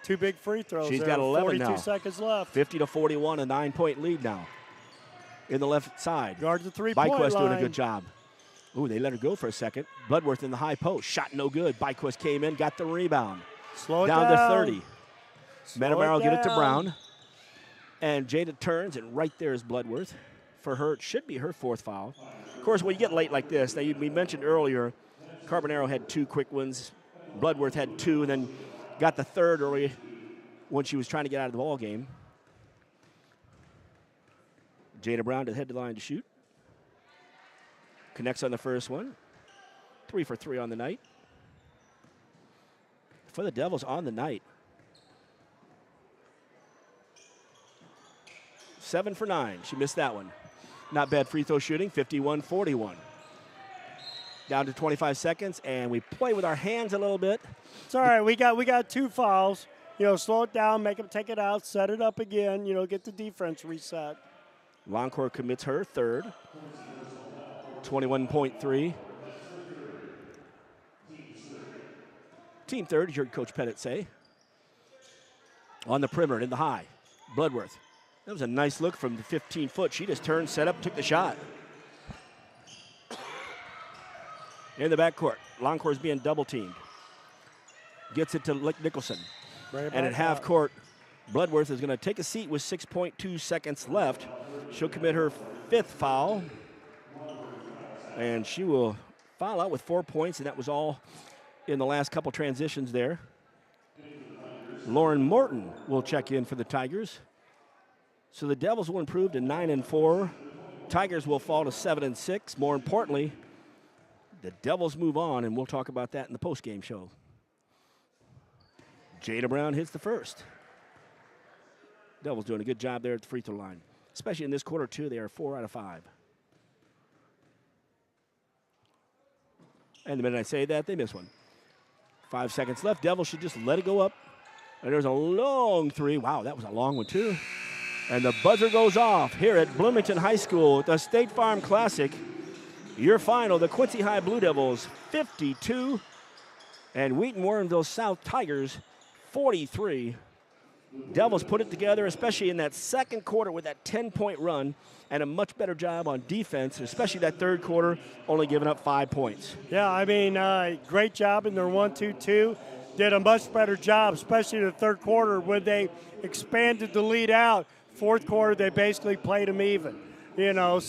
2 big free throws. She's got 11 42 now. 42 seconds left. 50-41, a 9-point lead now. In the left side. Guard the three-point line. Byquist doing a good job. Ooh, they let her go for a second. Bloodworth in the high post. Shot no good. Byquist came in, got the rebound. Slow it down. down To 30. Metamaro get it to down. Brown. And Jada turns, and right there is Bloodworth. For her, it should be her 4th foul. Of course, when you get late like this, we mentioned earlier, Carbonaro had 2 quick ones. Bloodworth had 2, and then got the 3rd early when she was trying to get out of the ball game. Jada Brown to the head line to shoot. Connects on the first one. 3 for 3 on the night. For the Devils on the night. 7 for 9. She missed that one. Not bad free throw shooting, 51-41. Down to 25 seconds, and we play with our hands a little bit. It's all right. We got 2 fouls. Slow it down, make them take it out, set it up again, get the defense reset. Longcourt commits her 3rd. 21.3. Team 3rd, you heard Coach Pettit say. On the perimeter, in the high. Bloodworth. That was a nice look from the 15-foot. She just turned, set up, took the shot. In the backcourt, Longcourt's being double-teamed. Gets it to Nicholson. And at half court, Bloodworth is going to take a seat with 6.2 seconds left. She'll commit her 5th foul. And she will foul out with 4 points, and that was all in the last couple transitions there. Lauren Morton will check in for the Tigers. So the Devils will improve to 9-4. Tigers will fall to 7-6. More importantly, the Devils move on, and we'll talk about that in the postgame show. Jada Brown hits the first. Devils doing a good job there at the free throw line. Especially in this quarter, too. They are 4 out of 5. And the minute I say that, they miss one. 5 seconds left. Devils should just let it go up. And there's a long 3. Wow, that was a long one, too. And the buzzer goes off here at Bloomington High School at the State Farm Classic. Your final, the Quincy High Blue Devils, 52. And Wheaton Warrenville South Tigers, 43. Devils put it together, especially in that second quarter with that 10-point run, and a much better job on defense, especially that third quarter, only giving up 5 points. Yeah, great job in their 1-2-2. Did a much better job, especially in the third quarter when they expanded the lead out. Fourth quarter, they basically played them even. A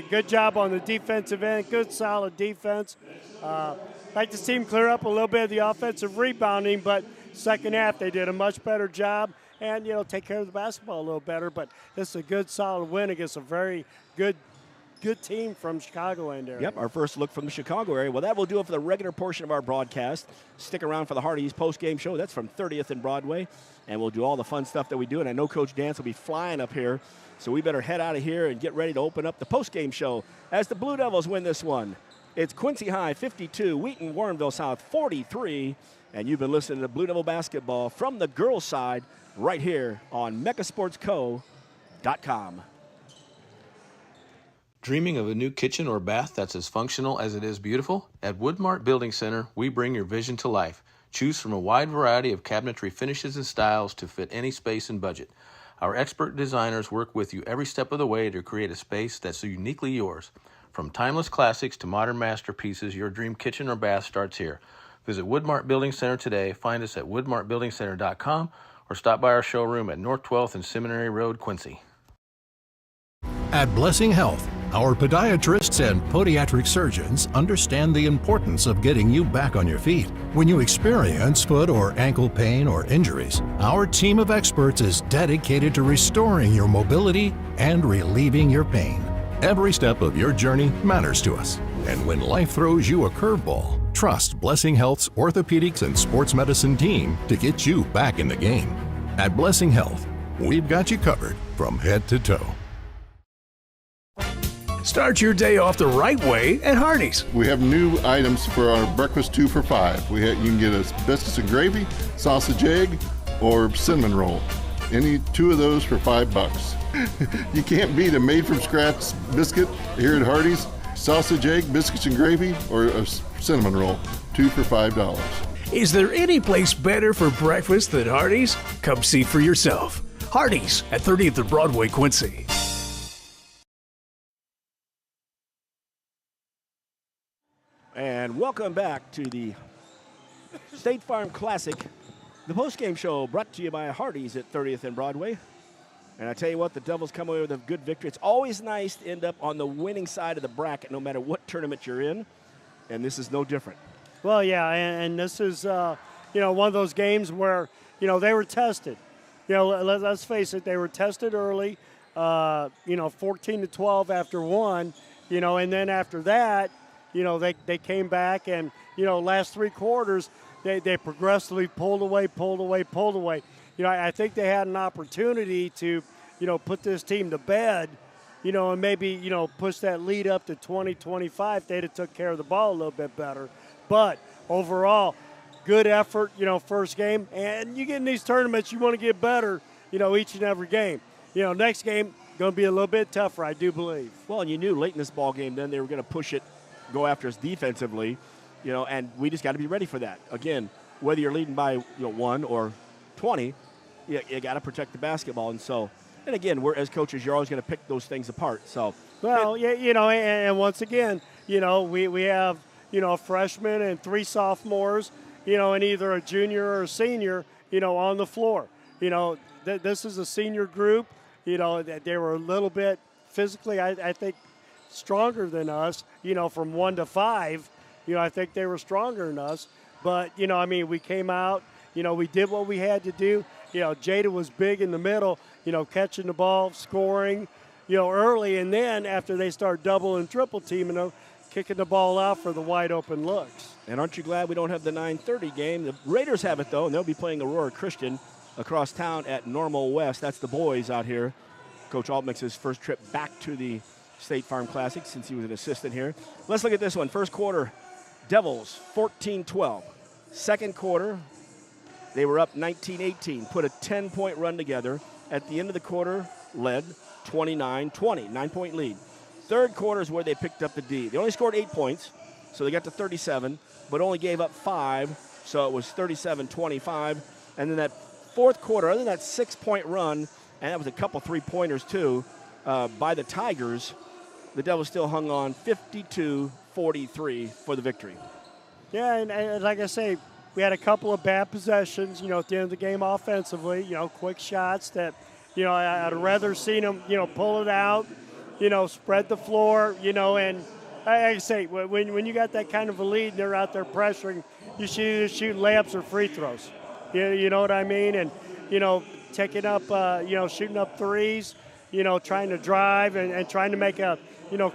good job on the defensive end, good solid defense. Like to see them clear up a little bit of the offensive rebounding, but second half they did a much better job and, take care of the basketball a little better. But this is a good, solid win against a very good good team from Chicagoland area. Yep, our first look from the Chicago area. Well, that will do it for the regular portion of our broadcast. Stick around for the Hardee's post-game show. That's from 30th and Broadway, and we'll do all the fun stuff that we do. And I know Coach Dance will be flying up here, so we better head out of here and get ready to open up the post-game show as the Blue Devils win this one. It's Quincy High 52, Wheaton Warrenville South 43, and you've been listening to Blue Devil basketball from the girls' side right here on mechasportsco.com. Dreaming of a new kitchen or bath that's as functional as it is beautiful? At Woodmart Building Center, we bring your vision to life. Choose from a wide variety of cabinetry finishes and styles to fit any space and budget. Our expert designers work with you every step of the way to create a space that's uniquely yours. From timeless classics to modern masterpieces, your dream kitchen or bath starts here. Visit Woodmart Building Center today. Find us at woodmartbuildingcenter.com or stop by our showroom at North 12th and Seminary Road, Quincy. At Blessing Health, our podiatrists and podiatric surgeons understand the importance of getting you back on your feet. When you experience foot or ankle pain or injuries, our team of experts is dedicated to restoring your mobility and relieving your pain. Every step of your journey matters to us. And when life throws you a curveball, trust Blessing Health's orthopedics and sports medicine team to get you back in the game. At Blessing Health, we've got you covered from head to toe. Start your day off the right way at Hardee's. We have new items for our breakfast 2 for $5. You can get a biscuits and gravy, sausage egg, or cinnamon roll. Any two of those for $5. You can't beat a made-from-scratch biscuit here at Hardee's. Sausage egg, biscuits and gravy, or a cinnamon roll. 2 for $5. Is there any place better for breakfast than Hardee's? Come see for yourself. Hardee's at 30th and Broadway, Quincy. And welcome back to the State Farm Classic, the postgame show brought to you by Hardee's at 30th and Broadway. And I tell you what, the Devils come away with a good victory. It's always nice to end up on the winning side of the bracket, no matter what tournament you're in, and this is no different. Well, yeah, and this is, one of those games where, they were tested. Let's face it, they were tested early, 14-12 after one, and then after that, they came back and, last three quarters, they progressively pulled away. I think they had an opportunity to, put this team to bed, and maybe, push that lead up to 20-25. They'd have took care of the ball a little bit better. But overall, good effort, first game. And you get in these tournaments, you want to get better, each and every game. Next game, going to be a little bit tougher, I do believe. Well, and you knew late in this ball game then they were going to push it, go after us defensively, and we just got to be ready for that. Again, whether you're leading by 1 or 20, you got to protect the basketball. And again, we're as coaches, you're always going to pick those things apart. So, well, and once again, we have a freshman and 3 sophomores, and either a junior or a senior, on the floor. This is a senior group. They were a little bit physically, I think, stronger than us, from 1 to 5. I think they were stronger than us. But, we came out, we did what we had to do. Jada was big in the middle, catching the ball, scoring, early. And then after they start double and triple teaming them, kicking the ball out for the wide open looks. And aren't you glad we don't have the 9:30 game? The Raiders have it, though, and they'll be playing Aurora Christian across town at Normal West. That's the boys out here. Coach Alt makes his first trip back to the State Farm Classic since he was an assistant here. Let's look at this one. First quarter, Devils 14-12. Second quarter, they were up 19-18, put a 10-point run together. At the end of the quarter, led 29-20, 9-point lead. Third quarter is where they picked up the D. They only scored 8 points, so they got to 37, but only gave up 5, so it was 37-25. And then that fourth quarter, other than that 6-point run, and that was a couple three-pointers too, by the Tigers, the Devils still hung on 52-43 for the victory. Yeah, and like I say, we had a couple of bad possessions, at the end of the game offensively, quick shots that, I'd rather seen them, pull it out, spread the floor, and like I say, when you got that kind of a lead and they're out there pressuring, you should either shoot layups or free throws. You know what I mean? And, taking up, shooting up threes, trying to drive and trying to make a,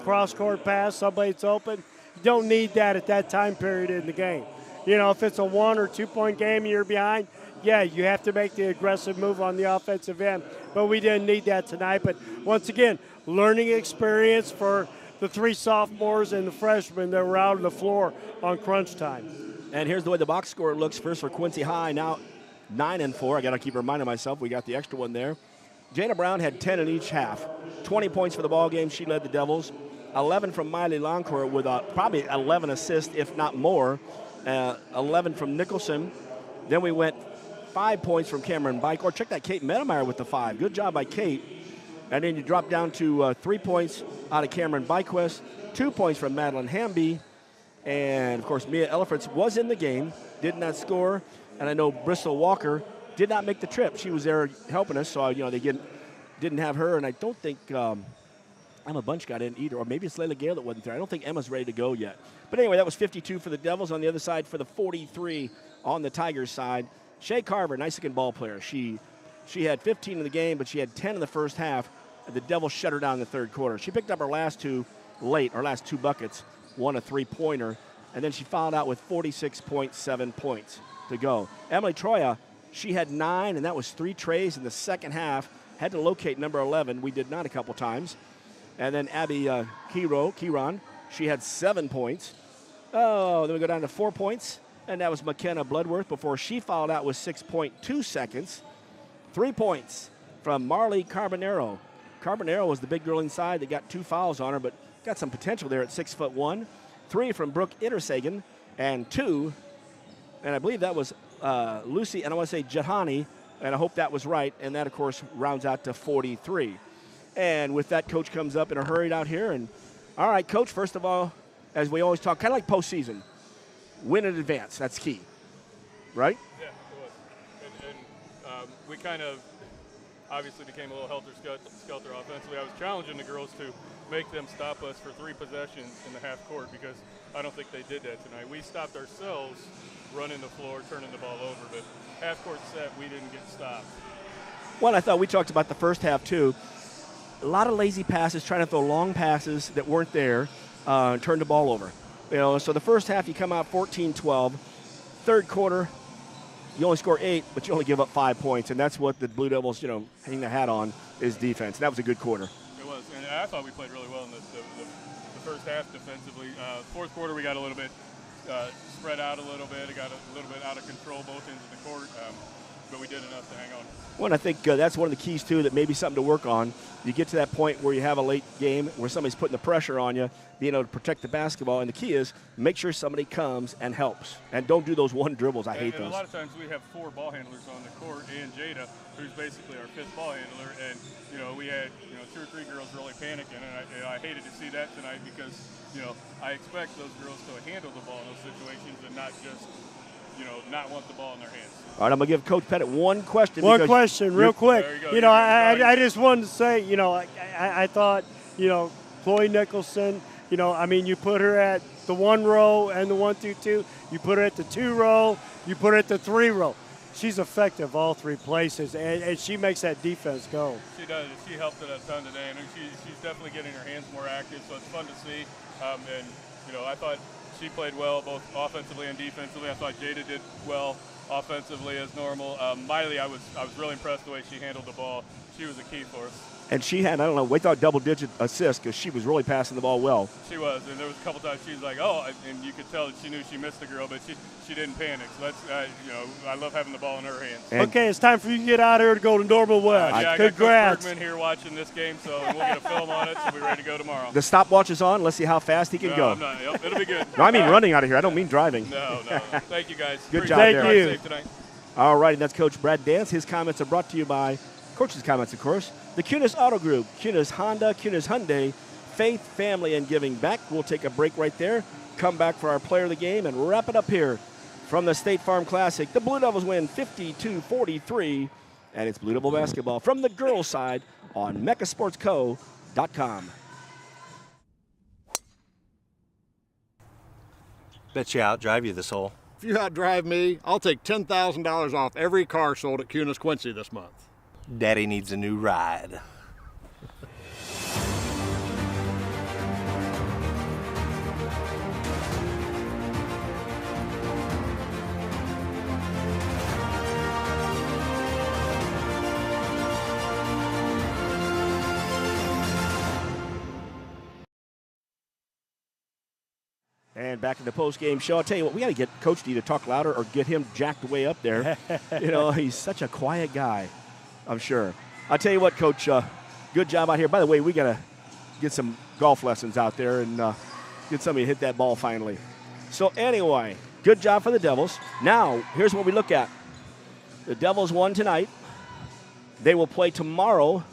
cross-court pass, somebody's open. You don't need that at that time period in the game. If it's a 1 or 2 point game and you're behind, yeah, you have to make the aggressive move on the offensive end. But we didn't need that tonight. But once again, learning experience for the 3 sophomores and the freshmen that were out on the floor on crunch time. And here's the way the box score looks. First for Quincy High, now 9-4. I got to keep reminding myself we got the extra one there. Jada Brown had 10 in each half. 20 points for the ball game. She led the Devils. 11 from Miley Loncourt with probably 11 assists, if not more. 11 from Nicholson. Then we went 5 points from Cameron Bike. Check that, Kate Medemeyer with the 5. Good job by Kate. And then you drop down to 3 points out of Cameron Byquist, 2 points from Madeline Hamby. And, of course, Mia Elifritz was in the game, did not score. And I know Bristol Walker did not make the trip. She was there helping us, so, they didn't have her. And I don't think Emma Bunch got in either, or maybe it's Layla Gale that wasn't there. I don't think Emma's ready to go yet. But anyway, that was 52 for the Devils. On the other side, for the 43 on the Tigers side, Shay Carver, nice-looking ball player. She had 15 in the game, but she had 10 in the first half. And the Devils shut her down in the third quarter. She picked up her last 2 buckets, one a three-pointer, and then she fouled out with 46.7 points to go. Emily Troya, she had 9, and that was 3 trays in the second half. Had to locate number 11. We did not a couple times. And then Abby Kiron, she had 7 points. Then we go down to 4 points, and that was McKenna Bloodworth before she fouled out with 6.2 seconds. 3 points from Marley Carbonero. Carbonero was the big girl inside that got 2 fouls on her, but got some potential there at 6'1". 3 from Brooke Intersagan, and 2, and I believe that was Lucy, and I want to say Jahani, and I hope that was right, and that, of course, rounds out to 43. And with that, Coach comes up in a hurry out here. And, all right, Coach, first of all, as we always talk, kind of like postseason, win in advance. That's key, right? Yeah, it was. And we kind of obviously became a little helter-skelter offensively. I was challenging the girls to make them stop us for 3 possessions in the half court because I don't think they did that tonight. We stopped ourselves running the floor, turning the ball over, but half court set, we didn't get stopped. Well, I thought we talked about the first half, too. A lot of lazy passes, trying to throw long passes that weren't there, and turn the ball over. So the first half you come out 14-12. Third quarter, you only score 8, but you only give up 5 points, and that's what the Blue Devils, hang their hat on is defense. And that was a good quarter. It was, and I thought we played really well in the first half defensively. Fourth quarter, we got a little bit spread out a little bit. It got a little bit out of control both ends of the court, but we did enough to hang on. Well, and I think that's one of the keys, too, that maybe something to work on. You get to that point where you have a late game where somebody's putting the pressure on you, being able to protect the basketball. And the key is make sure somebody comes and helps. And don't do those one dribbles. I hate those. And a lot of times we have 4 ball handlers on the court, and Jada, who's basically our 5th ball handler. And, we had, 2 or 3 girls really panicking. And I hated to see that tonight because, I expect those girls to handle the ball in those situations and not just, not want the ball in their hands. All right, I'm going to give Coach Pettit one question. One question, real quick. There you go. I just wanted to say, I thought, Chloe Nicholson, you put her at the 1 row and the 1-2-2. You put her at the 2 row. You put her at the 3 row. She's effective all 3 places, and she makes that defense go. She does. She helped it a ton today, and she's definitely getting her hands more active, so it's fun to see. I thought she played well both offensively and defensively. I thought Jada did well offensively as normal. Miley, I was really impressed the way she handled the ball. She was a key for us. And she had, we thought double-digit assists because she was really passing the ball well. She was, and there was a couple times she was like, and you could tell that she knew she missed the girl, but she didn't panic. So that's, I love having the ball in her hands. And okay, it's time for you to get out here to go to Normal West. I Congrats. got Coach Bergman here watching this game, so we'll get a film on it, so we're ready to go tomorrow. The stopwatch is on. Let's see how fast he can go. I'm not, it'll be good. No, I mean running out of here. I don't mean driving. No. Thank you, guys. Good job there. Thank you. Safe tonight. All right, and that's Coach Brad Dance. His comments are brought to you by Coach's comments, of course. The Kunis Auto Group, Kunis Honda, Kunis Hyundai, faith, family, and giving back. We'll take a break right there, come back for our player of the game, and wrap it up here from the State Farm Classic. The Blue Devils win 52-43, and it's Blue Devil basketball from the girls' side on MeccaSportsCo.com. Bet you outdrive you this hole. If you outdrive me, I'll take $10,000 off every car sold at Kunis Quincy this month. Daddy needs a new ride. And back in the post-game show, I'll tell you what, we got to get Coach D to talk louder or get him jacked way up there. He's such a quiet guy, I'm sure. I'll tell you what, Coach, good job out here. By the way, we got to get some golf lessons out there and get somebody to hit that ball finally. So anyway, good job for the Devils. Now, here's what we look at. The Devils won tonight. They will play tomorrow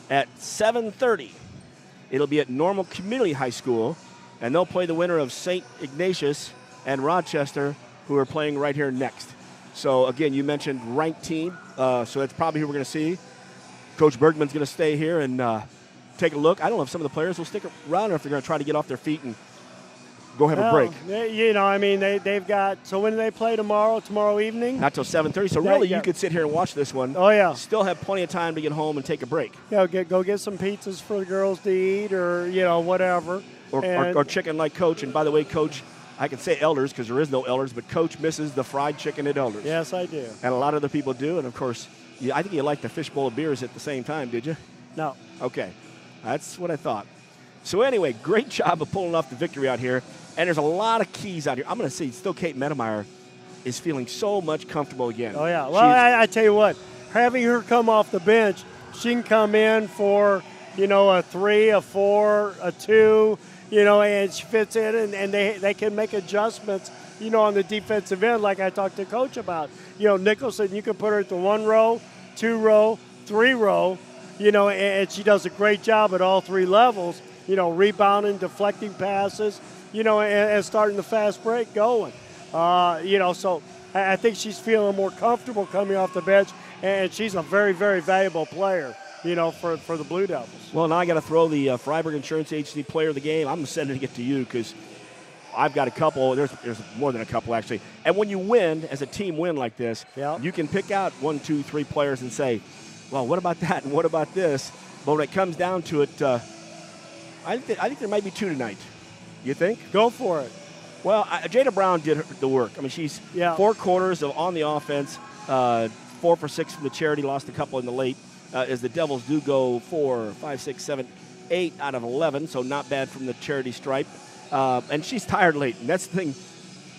at 7:30. It'll be at Normal Community High School, and they'll play the winner of St. Ignatius and Rochester, who are playing right here next. So, again, you mentioned ranked team, so that's probably who we're going to see. Coach Bergman's going to stay here and take a look. I don't know if some of the players will stick around or if they're going to try to get off their feet and go have a break. They've got – so when do they play tomorrow? Tomorrow evening? Not till 7:30. So really you could sit here and watch this one. Oh, yeah. Still have plenty of time to get home and take a break. Go get some pizzas for the girls to eat or, whatever. Or chicken like Coach. And by the way, Coach, I can say Elders because there is no Elders, but Coach misses the fried chicken at Elders. Yes, I do. And a lot of other people do. And, of course, I think you liked the fishbowl of beers at the same time, did you? No. Okay. That's what I thought. So, anyway, great job of pulling off the victory out here. And there's a lot of keys out here. I'm going to say still Kate Medemeyer is feeling so much comfortable again. Oh, yeah. Well, I tell you what, having her come off the bench, she can come in for, a 3, a 4, a 2, and she fits in, and they can make adjustments, on the defensive end like I talked to Coach about. Nicholson, you can put her at the 1 row, 2 row, 3 row, and she does a great job at all 3 levels, rebounding, deflecting passes, and starting the fast break going. So I think she's feeling more comfortable coming off the bench, and she's a very, very valuable player, for the Blue Devils. Well, now I got to throw the Freiburg Insurance Agency Player of the Game. I'm sending it to you because I've got a couple. There's more than a couple, actually. And when you win, as a team win like this, you can pick out 1, 2, 3 players and say, well, what about that and what about this? But when it comes down to it, I think there might be 2 tonight. You think? Go for it. Well, Jada Brown did the work. I mean, she's 4 quarters on the offense, 4 for 6 from the charity, lost a couple in the late, as the Devils do go 4, 5, 6, 7, 8 out of 11, so not bad from the charity stripe. And she's tired late, and that's the thing.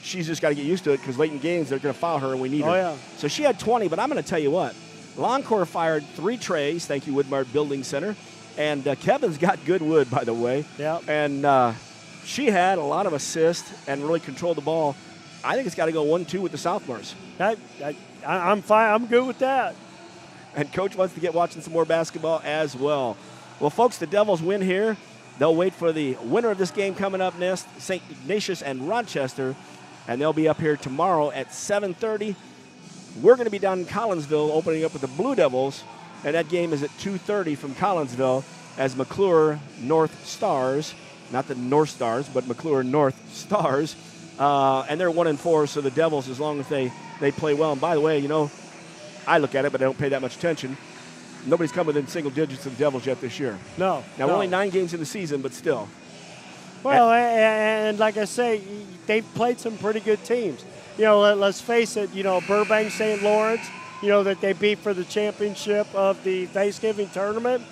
She's just got to get used to it because late in games they're going to foul her and we need her. Yeah. So she had 20, but I'm going to tell you what. Longcore fired 3 trays. Thank you, Woodmart Building Center. And Kevin's got good wood, by the way. Yeah. And she had a lot of assists and really controlled the ball. I think it's got to go 1-2 with the Sophomores. I'm fine. I'm good with that. And Coach wants to get watching some more basketball as well. Well, folks, the Devils win here. They'll wait for the winner of this game coming up next, St. Ignatius and Rochester, and they'll be up here tomorrow at 7:30. We're going to be down in Collinsville opening up with the Blue Devils, and that game is at 2:30 from Collinsville as McClure North Stars, not the North Stars, but McClure North Stars, and they're 1-4, so the Devils, as long as they play well. And by the way, I look at it, but I don't pay that much attention. Nobody's come within single digits of the Devils yet this year. No. Now, we're only 9 games in the season, but still. Well, and like I say, they've played some pretty good teams. Let's face it, Burbank, St. Lawrence, that they beat for the championship of the Thanksgiving tournament.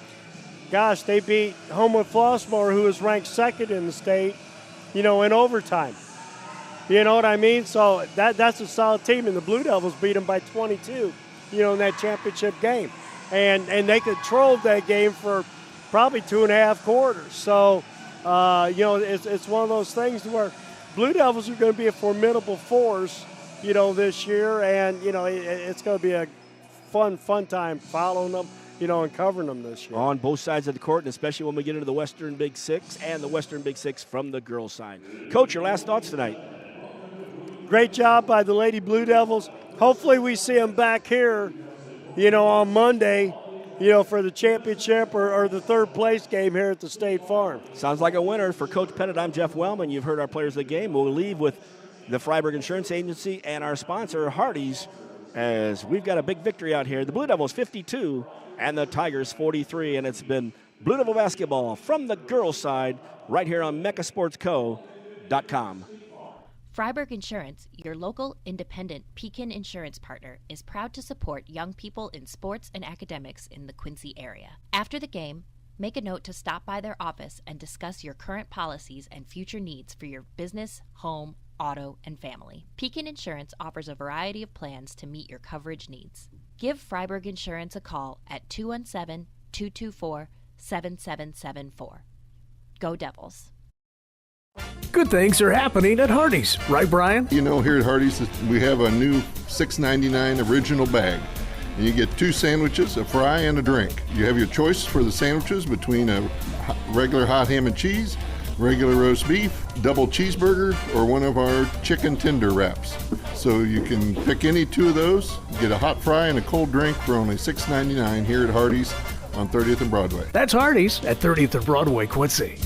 Gosh, they beat Homewood Flossmoor, who was ranked 2nd in the state, in overtime. You know what I mean? So that's a solid team, and the Blue Devils beat them by 22, in that championship game. And they controlled that game for probably 2.5 quarters. So, it's one of those things where Blue Devils are going to be a formidable force, this year. And, it's going to be a fun time following them, and covering them this year. On both sides of the court, and especially when we get into the Western Big Six and the Western Big Six from the girls' side. Coach, your last thoughts tonight? Great job by the Lady Blue Devils. Hopefully we see them back here, on Monday, for the championship or the 3rd place game here at the State Farm. Sounds like a winner. For Coach Pettit, I'm Jeff Wellman. You've heard our players of the game. We'll leave with the Freiburg Insurance Agency and our sponsor, Hardee's, as we've got a big victory out here. The Blue Devils 52 and the Tigers 43, and it's been Blue Devil basketball from the girls' side right here on MeccaSportsCo.com. Freiburg Insurance, your local independent Pekin insurance partner, is proud to support young people in sports and academics in the Quincy area. After the game, Make a note to stop by their office and discuss your current policies and future needs for your business, home, auto, and family. Pekin Insurance offers a variety of plans to meet your coverage needs. Give Freiberg Insurance a call at 217-224-7774. Go Devils. Good things are happening at Hardee's, right, Brian? You know, here at Hardee's, we have a new $6.99 original bag. And you get 2 sandwiches, a fry, and a drink. You have your choice for the sandwiches between a regular hot ham and cheese, regular roast beef, double cheeseburger, or one of our chicken tender wraps. So you can pick any 2 of those, get a hot fry and a cold drink for only $6.99 here at Hardee's on 30th and Broadway. That's Hardee's at 30th and Broadway, Quincy.